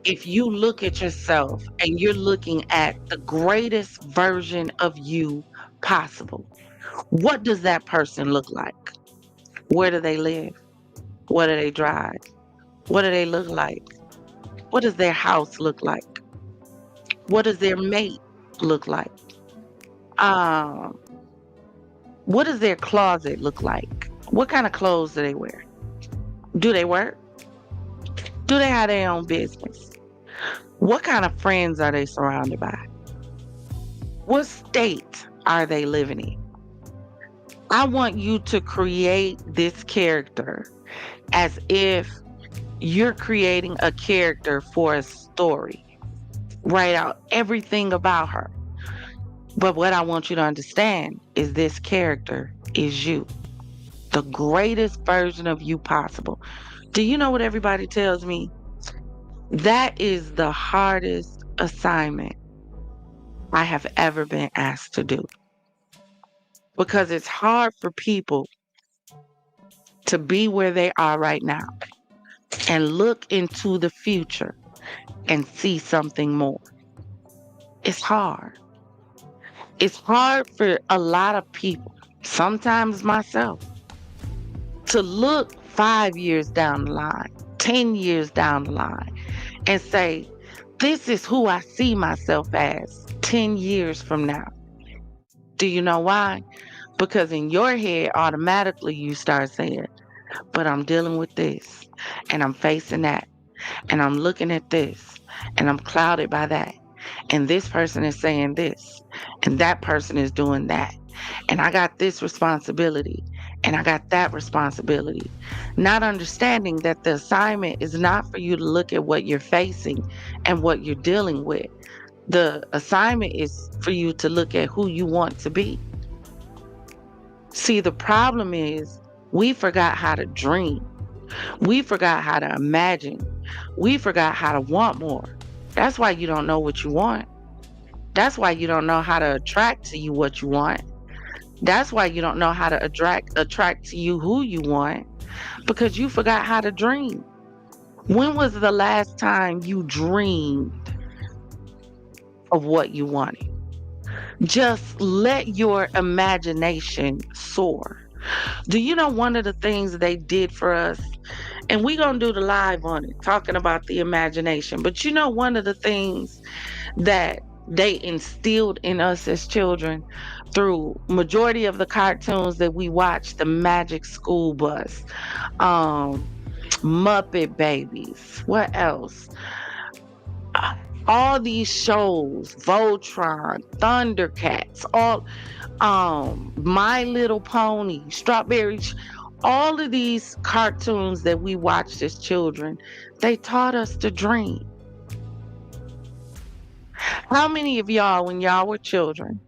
if you look at yourself and you're looking at the greatest version of you possible. What does that person look like? Where do they live? What do they drive? What do they look like? What does their house look like? What does their mate look like? What does their closet look like? What kind of clothes do they wear? Do they work? Do they have their own business? What kind of friends are they surrounded by? What state are they living in? I want you to create this character as if you're creating a character for a story. Write out everything about her. But what I want you to understand is this character is you. The greatest version of you possible. Do you know what everybody tells me? That is the hardest assignment I have ever been asked to do. Because it's hard for people to be where they are right now and look into the future and see something more. It's hard. It's hard for a lot of people, sometimes myself, to look 5 years down the line, 10 years down the line, and say, this is who I see myself as 10 years from now. Do you know why? Because in your head, automatically you start saying, but I'm dealing with this, and I'm facing that, and I'm looking at this, and I'm clouded by that. And this person is saying this, and that person is doing that. And I got this responsibility, and I got that responsibility. Not understanding that the assignment is not for you to look at what you're facing and what you're dealing with. The assignment is for you to look at who you want to be. See, the problem is we forgot how to dream. We forgot how to imagine. We forgot how to want more. That's why you don't know what you want. That's why you don't know how to attract to you what you want. That's why you don't know how to attract to you who you want, because you forgot how to dream. When was the last time you dreamed of what you wanted? Just let your imagination soar. Do you know one of the things they did for us? And we're going to do the live on it, talking about the imagination. But you know, one of the things that they instilled in us as children through majority of the cartoons that we watched, the Magic School Bus, Muppet Babies, what else? All these shows, Voltron, Thundercats, all My Little Pony, Strawberry, all of these cartoons that we watched as children, they taught us to dream. How many of y'all, when y'all were children,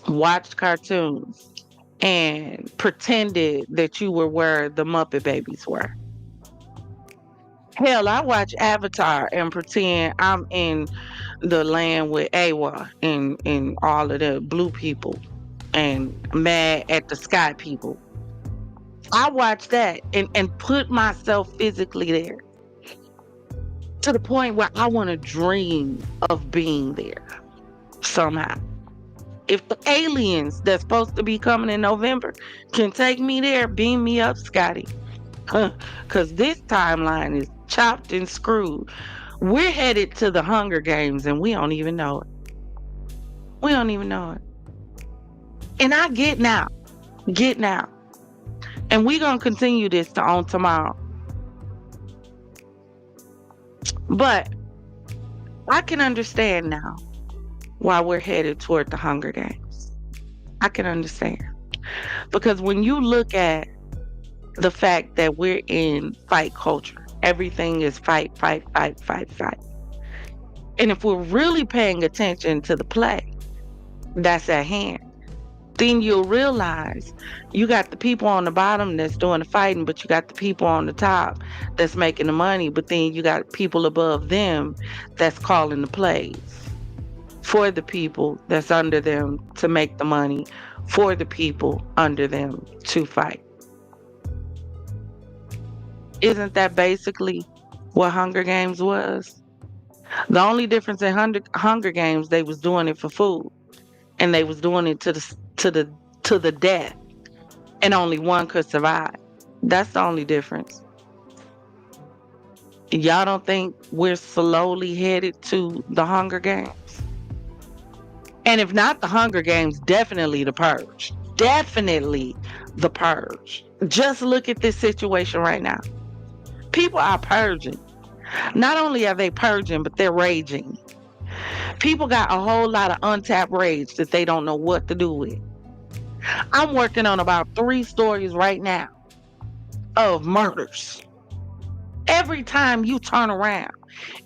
watched cartoons and pretended that you were where the Muppet Babies were? Hell, I watch Avatar and pretend I'm in the land with Awa and all of the blue people and mad at the sky people. I watch that and put myself physically there to the point where I want to dream of being there somehow. If the aliens that's supposed to be coming in November can take me there, beam me up, Scotty. Because this timeline is chopped and screwed. We're headed to the Hunger Games and we don't even know it. We don't even know it. And I get now. And we're going to continue this on tomorrow. But I can understand now why we're headed toward the Hunger Games. I can understand. Because when you look at the fact that we're in fight culture, everything is fight, fight, fight, fight, fight. And if we're really paying attention to the play that's at hand, then you'll realize you got the people on the bottom that's doing the fighting, but you got the people on the top that's making the money, but then you got people above them that's calling the plays for the people that's under them to make the money, for the people under them to fight. Isn't that basically what Hunger Games was? The only difference in Hunger Games, they was doing it for food, and they was doing it to the death, and only one could survive. That's the only difference. Y'all don't think we're slowly headed to the Hunger Games? And if not the Hunger Games, definitely the Purge. Definitely the Purge. Just look at this situation right now. People are purging. Not only are they purging, but they're raging. People got a whole lot of untapped rage that they don't know what to do with. I'm working on about 3 stories right now of murders. Every time you turn around,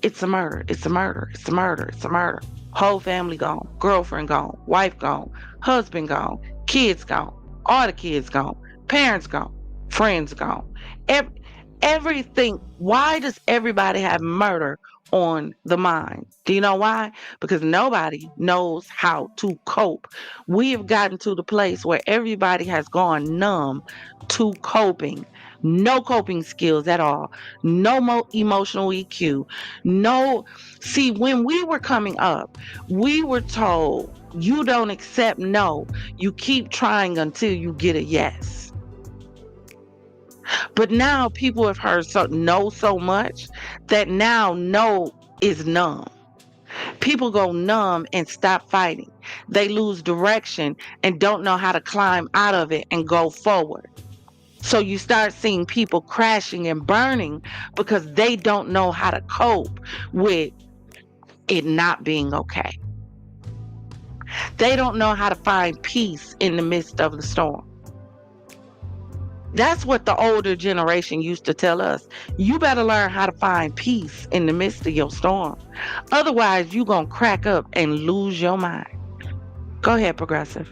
it's a murder, it's a murder, it's a murder, it's a murder. Whole family gone, girlfriend gone, wife gone, husband gone, kids gone, all the kids gone, parents gone, friends gone. Everything. Why does everybody have murder on the mind? Do you know why? Because nobody knows how to cope. We have gotten to the place where everybody has gone numb to coping. No coping skills at all. No emotional EQ. No. See, when we were coming up, we were told, you don't accept no. You keep trying until you get a yes. But now people have heard no so much that now no is numb. People go numb and stop fighting. They lose direction and don't know how to climb out of it and go forward. So you start seeing people crashing and burning because they don't know how to cope with it not being okay. They don't know how to find peace in the midst of the storm. That's what the older generation used to tell us. You better learn how to find peace in the midst of your storm. Otherwise, you're going to crack up and lose your mind. Go ahead, Progressive.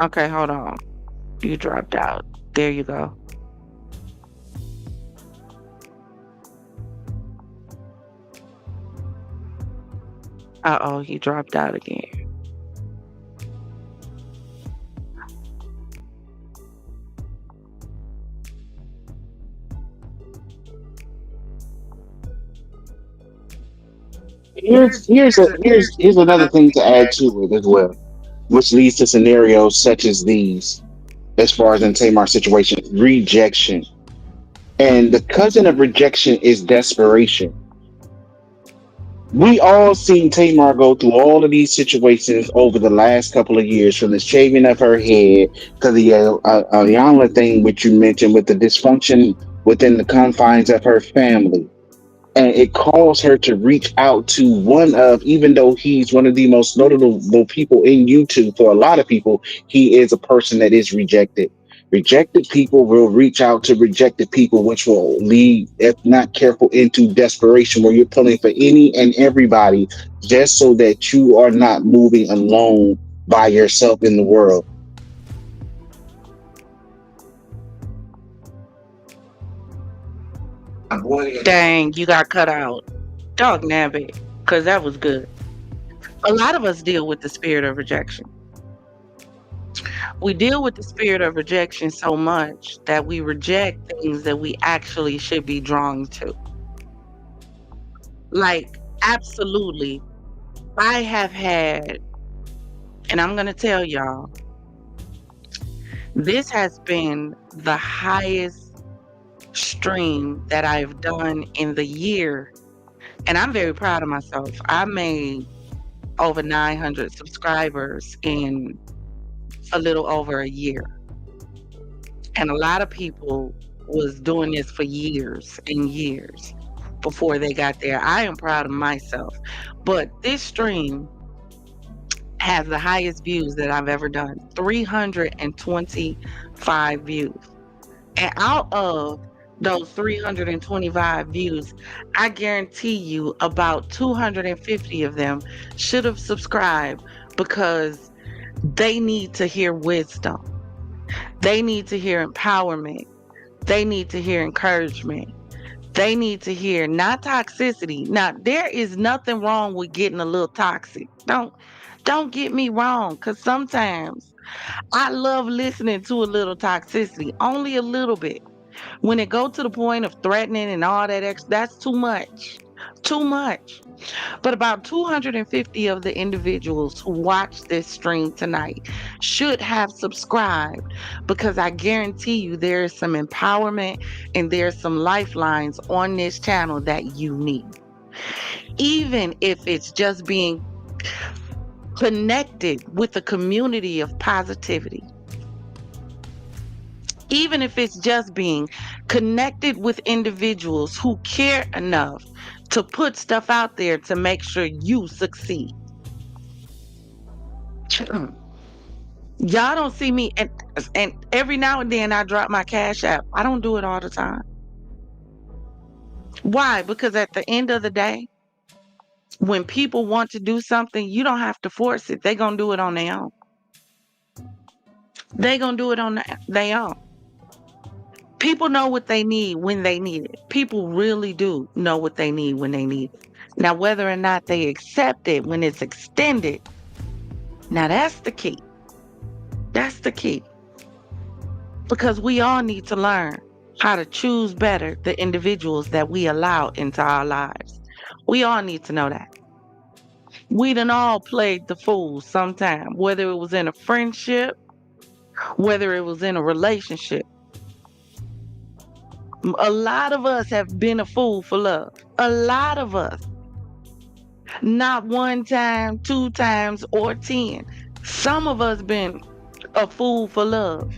Okay, hold on. You dropped out. There you go. Uh-oh, he dropped out again. Here's another thing to add to it as well, which leads to scenarios such as these. As far as in Tamar's situation, rejection, and the cousin of rejection is desperation. We all seen Tamar go through all of these situations over the last couple of years, from the shaving of her head to the Ayanla thing, which you mentioned, with the dysfunction within the confines of her family. And it calls her to reach out to one of, even though he's one of the most notable people in YouTube, for a lot of people, he is a person that is rejected. Rejected people will reach out to rejected people, which will lead, if not careful, into desperation, where you're pulling for any and everybody just so that you are not moving alone by yourself in the world. Dang, you got cut out. Dog nabbit, because that was good. A lot of us deal with the spirit of rejection. We deal with the spirit of rejection so much that we reject things that we actually should be drawn to. Like, absolutely. I have had, and I'm going to tell y'all, this has been the highest stream that I've done in the year. And I'm very proud of myself. I made over 900 subscribers in a little over a year. And a lot of people was doing this for years and years before they got there. I am proud of myself. But this stream has the highest views that I've ever done. 325 views. And out of those 325 views, I guarantee you about 250 of them should have subscribed, because they need to hear wisdom. They need to hear empowerment. They need to hear encouragement. They need to hear not toxicity. Now, there is nothing wrong with getting a little toxic. Don't get me wrong, because sometimes I love listening to a little toxicity, only a little bit. When it go to the point of threatening and all that that's too much. Too much. But about 250 of the individuals who watched this stream tonight should have subscribed, because I guarantee you there is some empowerment and there's some lifelines on this channel that you need. Even if it's just being connected with a community of positivity. Even if it's just being connected with individuals who care enough to put stuff out there to make sure you succeed. Y'all don't see me, and every now and then I drop my Cash App. I don't do it all the time. Why? Because at the end of the day, when people want to do something, you don't have to force it. They're going to do it on their own. They're going to do it on their own. People know what they need when they need it. People really do know what they need when they need it. Now, whether or not they accept it when it's extended, now that's the key. That's the key. Because we all need to learn how to choose better the individuals that we allow into our lives. We all need to know that. We done all played the fool sometime, whether it was in a friendship, whether it was in a relationship. A lot of us have been a fool for love. A lot of us. Not one time, 2 times, or 10. Some of us been a fool for love.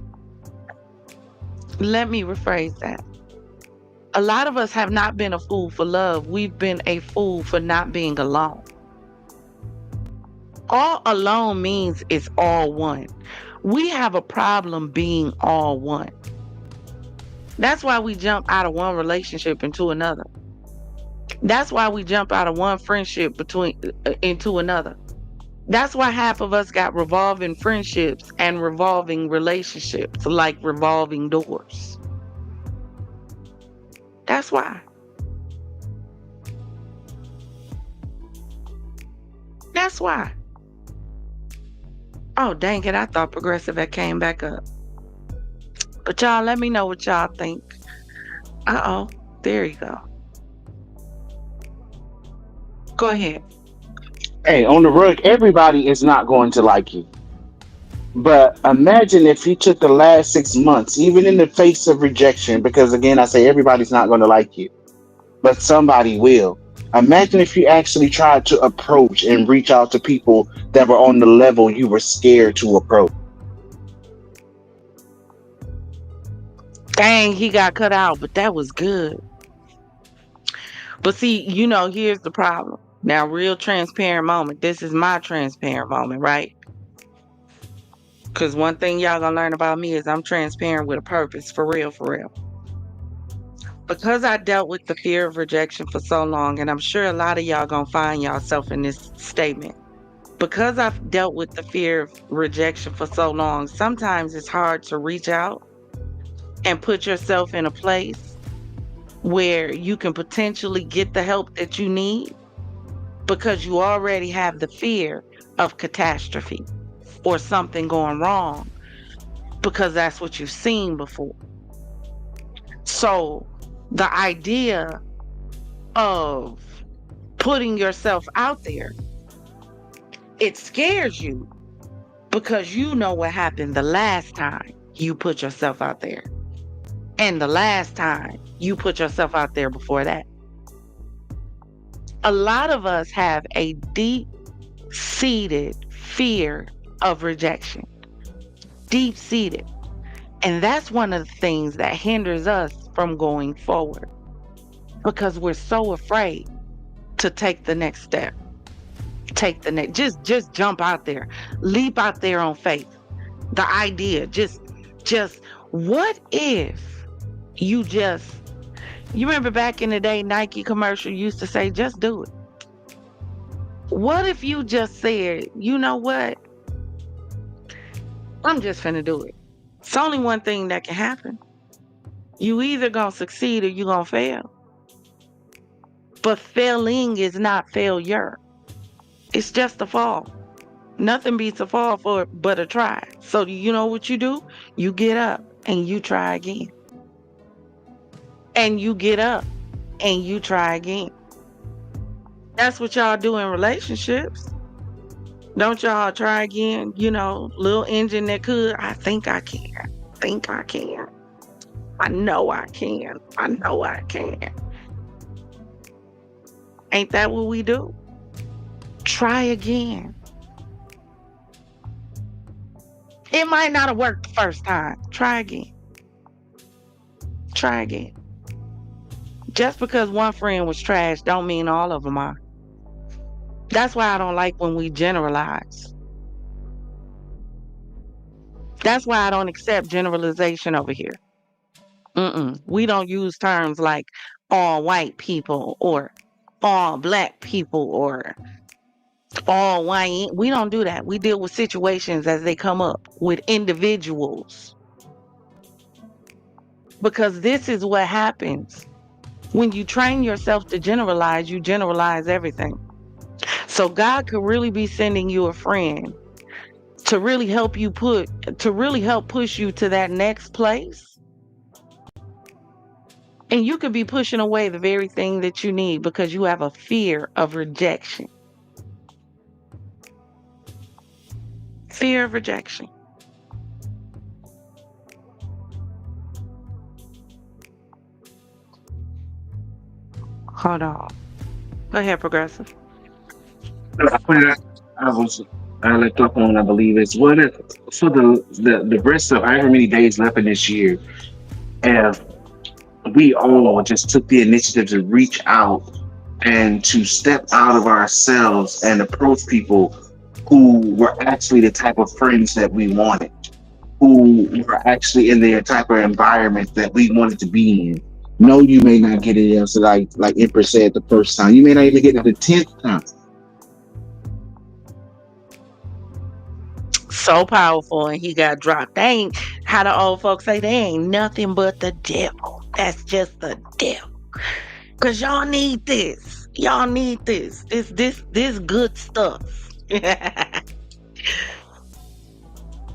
Let me rephrase that. A lot of us have not been a fool for love. We've been a fool for not being alone. All alone means it's all one. We have a problem being all one. That's why we jump out of one relationship into another. That's why we jump out of one friendship into another. That's why half of us got revolving friendships and revolving relationships, like revolving doors. That's why. That's why. Oh, dang it. I thought Progressive had came back up. But y'all, let me know what y'all think. Uh-oh. There you go. Go ahead. Hey, on the rug, everybody is not going to like you. But imagine if you took the last 6 months, even in the face of rejection, because again, I say everybody's not going to like you, but somebody will. Imagine if you actually tried to approach and reach out to people that were on the level you were scared to approach. Dang, he got cut out, but that was good. But see, here's the problem. Now, real transparent moment. This is my transparent moment, right? Because one thing y'all gonna learn about me is I'm transparent with a purpose, for real, for real. Because I dealt with the fear of rejection for so long, and I'm sure a lot of y'all gonna find yourself in this statement. Because I've dealt with the fear of rejection for so long, sometimes it's hard to reach out and put yourself in a place where you can potentially get the help that you need because you already have the fear of catastrophe or something going wrong because that's what you've seen before. So the idea of putting yourself out there, it scares you because you know what happened the last time you put yourself out there. And the last time you put yourself out there before that. A lot of us have a deep-seated fear of rejection. Deep-seated. And that's one of the things that hinders us from going forward. Because we're so afraid to take the next step. Just jump out there. Leap out there on faith. The idea, just what if you remember back in the day, Nike commercial used to say, just do it. What if you just said, you know what? I'm just finna do it. It's only one thing that can happen. You either gonna succeed or you gonna fail. But failing is not failure. It's just a fall. Nothing beats a fall but a try. So you know what you do? You get up and you try again. And you get up and you try again. That's what y'all do in relationships. Don't y'all try again? Little engine that could. I think I can. I know I can. Ain't that what we do? Try again. It might not have worked the first time. Try again. Just because one friend was trash don't mean all of them are. That's why I don't like when we generalize. That's why I don't accept generalization over here. We don't use terms like all white people or all black people or all white. We don't do that. We deal with situations as they come up with individuals. Because this is what happens. When you train yourself to generalize, you generalize everything. So God could really be sending you a friend to really help push you to that next place. And you could be pushing away the very thing that you need because you have a fear of rejection. Fear of rejection. Hold on. Go ahead, Progressive. I left off on, I believe it's what if for the rest of however many days left in this year, if we all just took the initiative to reach out and to step out of ourselves and approach people who were actually the type of friends that we wanted, who were actually in the type of environment that we wanted to be in. No, you may not get it else, like Empress said the first time. You may not even get it the 10th time. So powerful, and he got dropped. They ain't, how the old folks say, they ain't nothing but the devil. That's just the devil. Cause y'all need this. Y'all need this. This good stuff.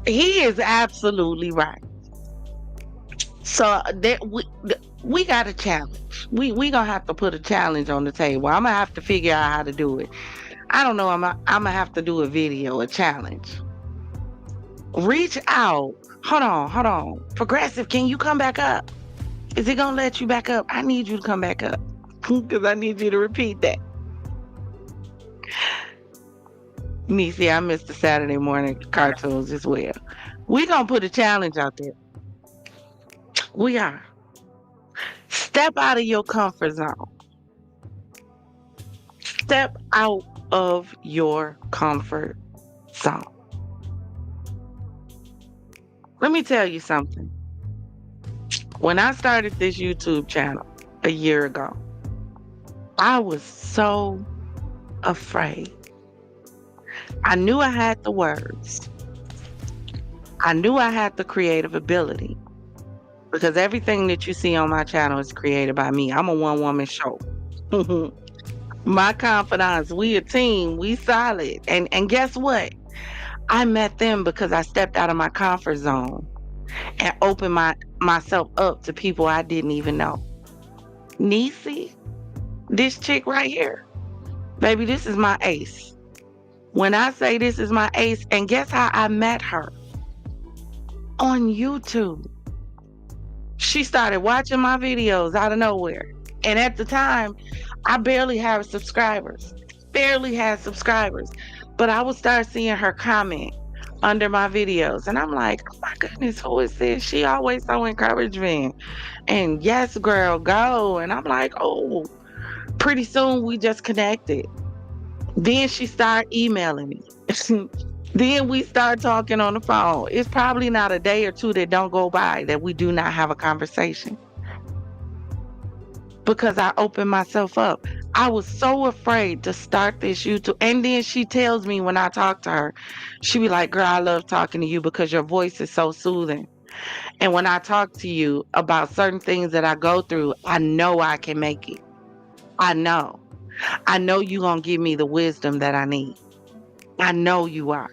He is absolutely right. So that we got a challenge. We gonna have to put a challenge on the table. I'm gonna have to figure out how to do it. I don't know. I'm gonna have to do a video, a challenge. Reach out. Hold on. Progressive, can you come back up? Is it gonna let you back up? I need you to come back up. Because I need you to repeat that. Niecy, I missed the Saturday morning cartoons as well. We gonna put a challenge out there. We are. Step out of your comfort zone. Step out of your comfort zone. Let me tell you something. When I started this YouTube channel a year ago, I was so afraid. I knew I had the words. I knew I had the creative ability, because everything that you see on my channel is created by me. I'm a one-woman show. My confidants, we a team, we solid. And guess what? I met them because I stepped out of my comfort zone and opened myself up to people I didn't even know. Niecy, this chick right here, baby, this is my ace. When I say this is my ace, and guess how I met her? On YouTube. She started watching my videos out of nowhere. And at the time, I barely had subscribers. But I would start seeing her comment under my videos. And I'm like, oh my goodness, who is this? She always so encouraging. And yes, girl, go. And I'm like, oh, pretty soon we just connected. Then she started emailing me. Then we start talking on the phone. It's probably not a day or two that don't go by that we do not have a conversation. Because I opened myself up. I was so afraid to start this YouTube. And then she tells me when I talk to her, she be like, girl, I love talking to you because your voice is so soothing. And when I talk to you about certain things that I go through, I know I can make it. I know you're going to give me the wisdom that I need. I know you are.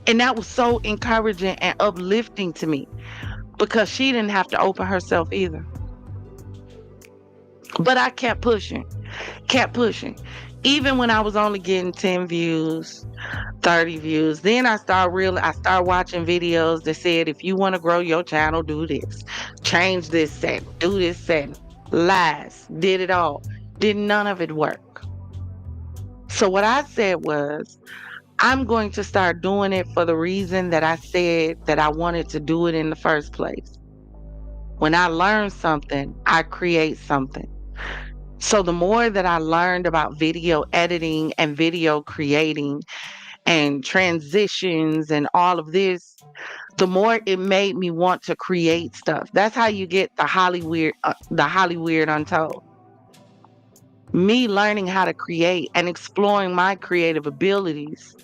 And that was so encouraging and uplifting to me, because she didn't have to open herself either. But I kept pushing. Even when I was only getting 10 views, 30 views. Then I started watching videos that said, if you want to grow your channel, do this. Change this setting. Do this setting. Lies. Did it all. Did none of it work. So what I said was, I'm going to start doing it for the reason that I said that I wanted to do it in the first place. When I learn something, I create something. So the more that I learned about video editing and video creating and transitions and all of this, the more it made me want to create stuff. That's how you get the Hollywood Untold. Me learning how to create and exploring my creative abilities.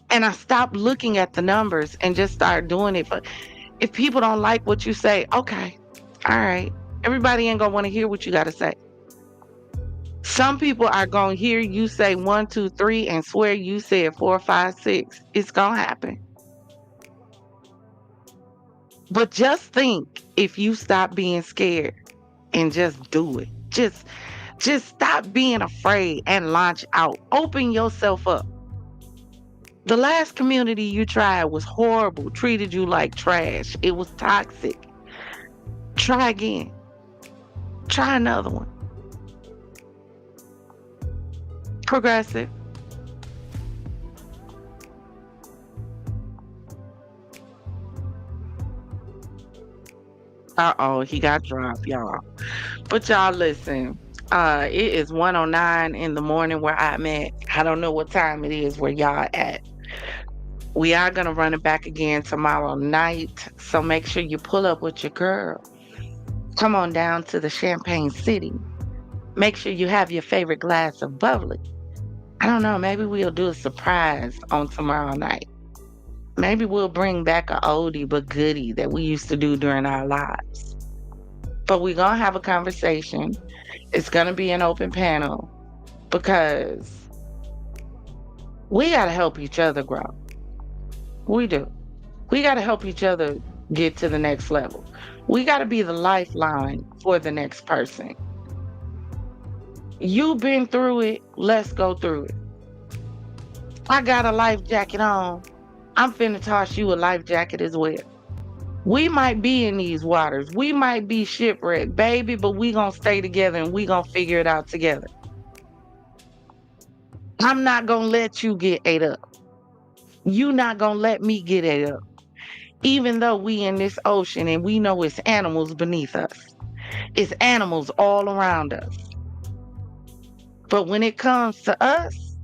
And I stopped looking at the numbers and just started doing it. But if people don't like what you say, okay, all right. Everybody ain't gonna want to hear what you gotta say. Some people are gonna hear you say 1, 2, 3 and swear you said 4, 5, 6. It's gonna happen. But just think, if you stop being scared and just do it. Just stop being afraid and launch out. Open yourself up. The last community you tried was horrible, treated you like trash. It was toxic. Try again. Try another one. Progressive. Uh-oh, he got dropped, y'all. But y'all listen, it is 1:09 in the morning where I'm at. I don't know what time it is where y'all at. We are going to run it back again tomorrow night. So make sure you pull up with your girl. Come on down to the Champagne City. Make sure you have your favorite glass of bubbly. I don't know, maybe we'll do a surprise on tomorrow night. Maybe we'll bring back a oldie but goodie that we used to do during our lives. But we're going to have a conversation. It's going to be an open panel because we got to help each other grow. We do. We got to help each other get to the next level. We got to be the lifeline for the next person. You've been through it. Let's go through it. I got a life jacket on. I'm finna toss you a life jacket as well. We might be in these waters. We might be shipwrecked, baby, but we gonna stay together and we gonna figure it out together. I'm not gonna let you get ate up. You not gonna let me get ate up. Even though we in this ocean and we know it's animals beneath us. It's animals all around us. But when it comes to us,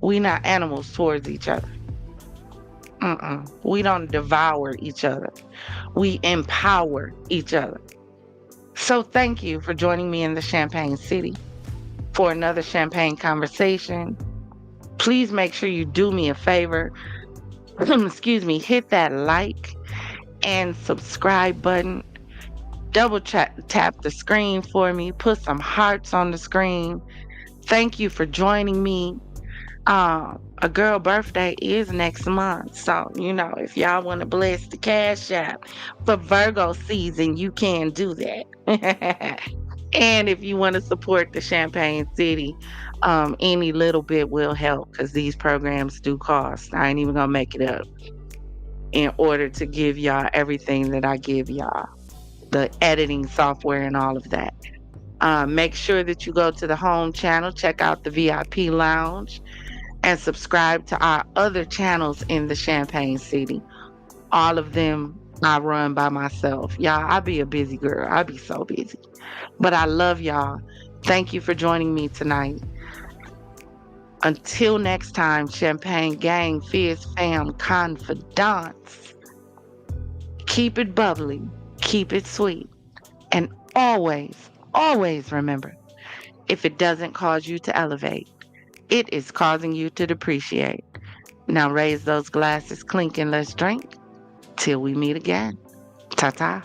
we not animals towards each other. We don't devour each other. We empower each other. So thank you for joining me in the Champagne City for another Champagne Conversation. Please make sure you do me a favor. Excuse me, hit that like and subscribe button. Double tap the screen for me. Put some hearts on the screen. Thank you for joining me. A girl birthday is next month. So, if y'all want to bless the Cash App for Virgo season, you can do that. And if you want to support the Champagne City, any little bit will help because these programs do cost. I ain't even going to make it up in order to give y'all everything that I give y'all. The editing software and all of that. Make sure that you go to the home channel, check out the VIP lounge, and subscribe to our other channels in the Champagne City. All of them I run by myself. Y'all, I be a busy girl. I be so busy. But I love y'all. Thank you for joining me tonight. Until next time, Champagne Gang, FizzFam, Confidante. Keep it bubbly. Keep it sweet. And always, always remember, if it doesn't cause you to elevate, it is causing you to depreciate. Now raise those glasses, clink, and let's drink till we meet again. Ta-ta.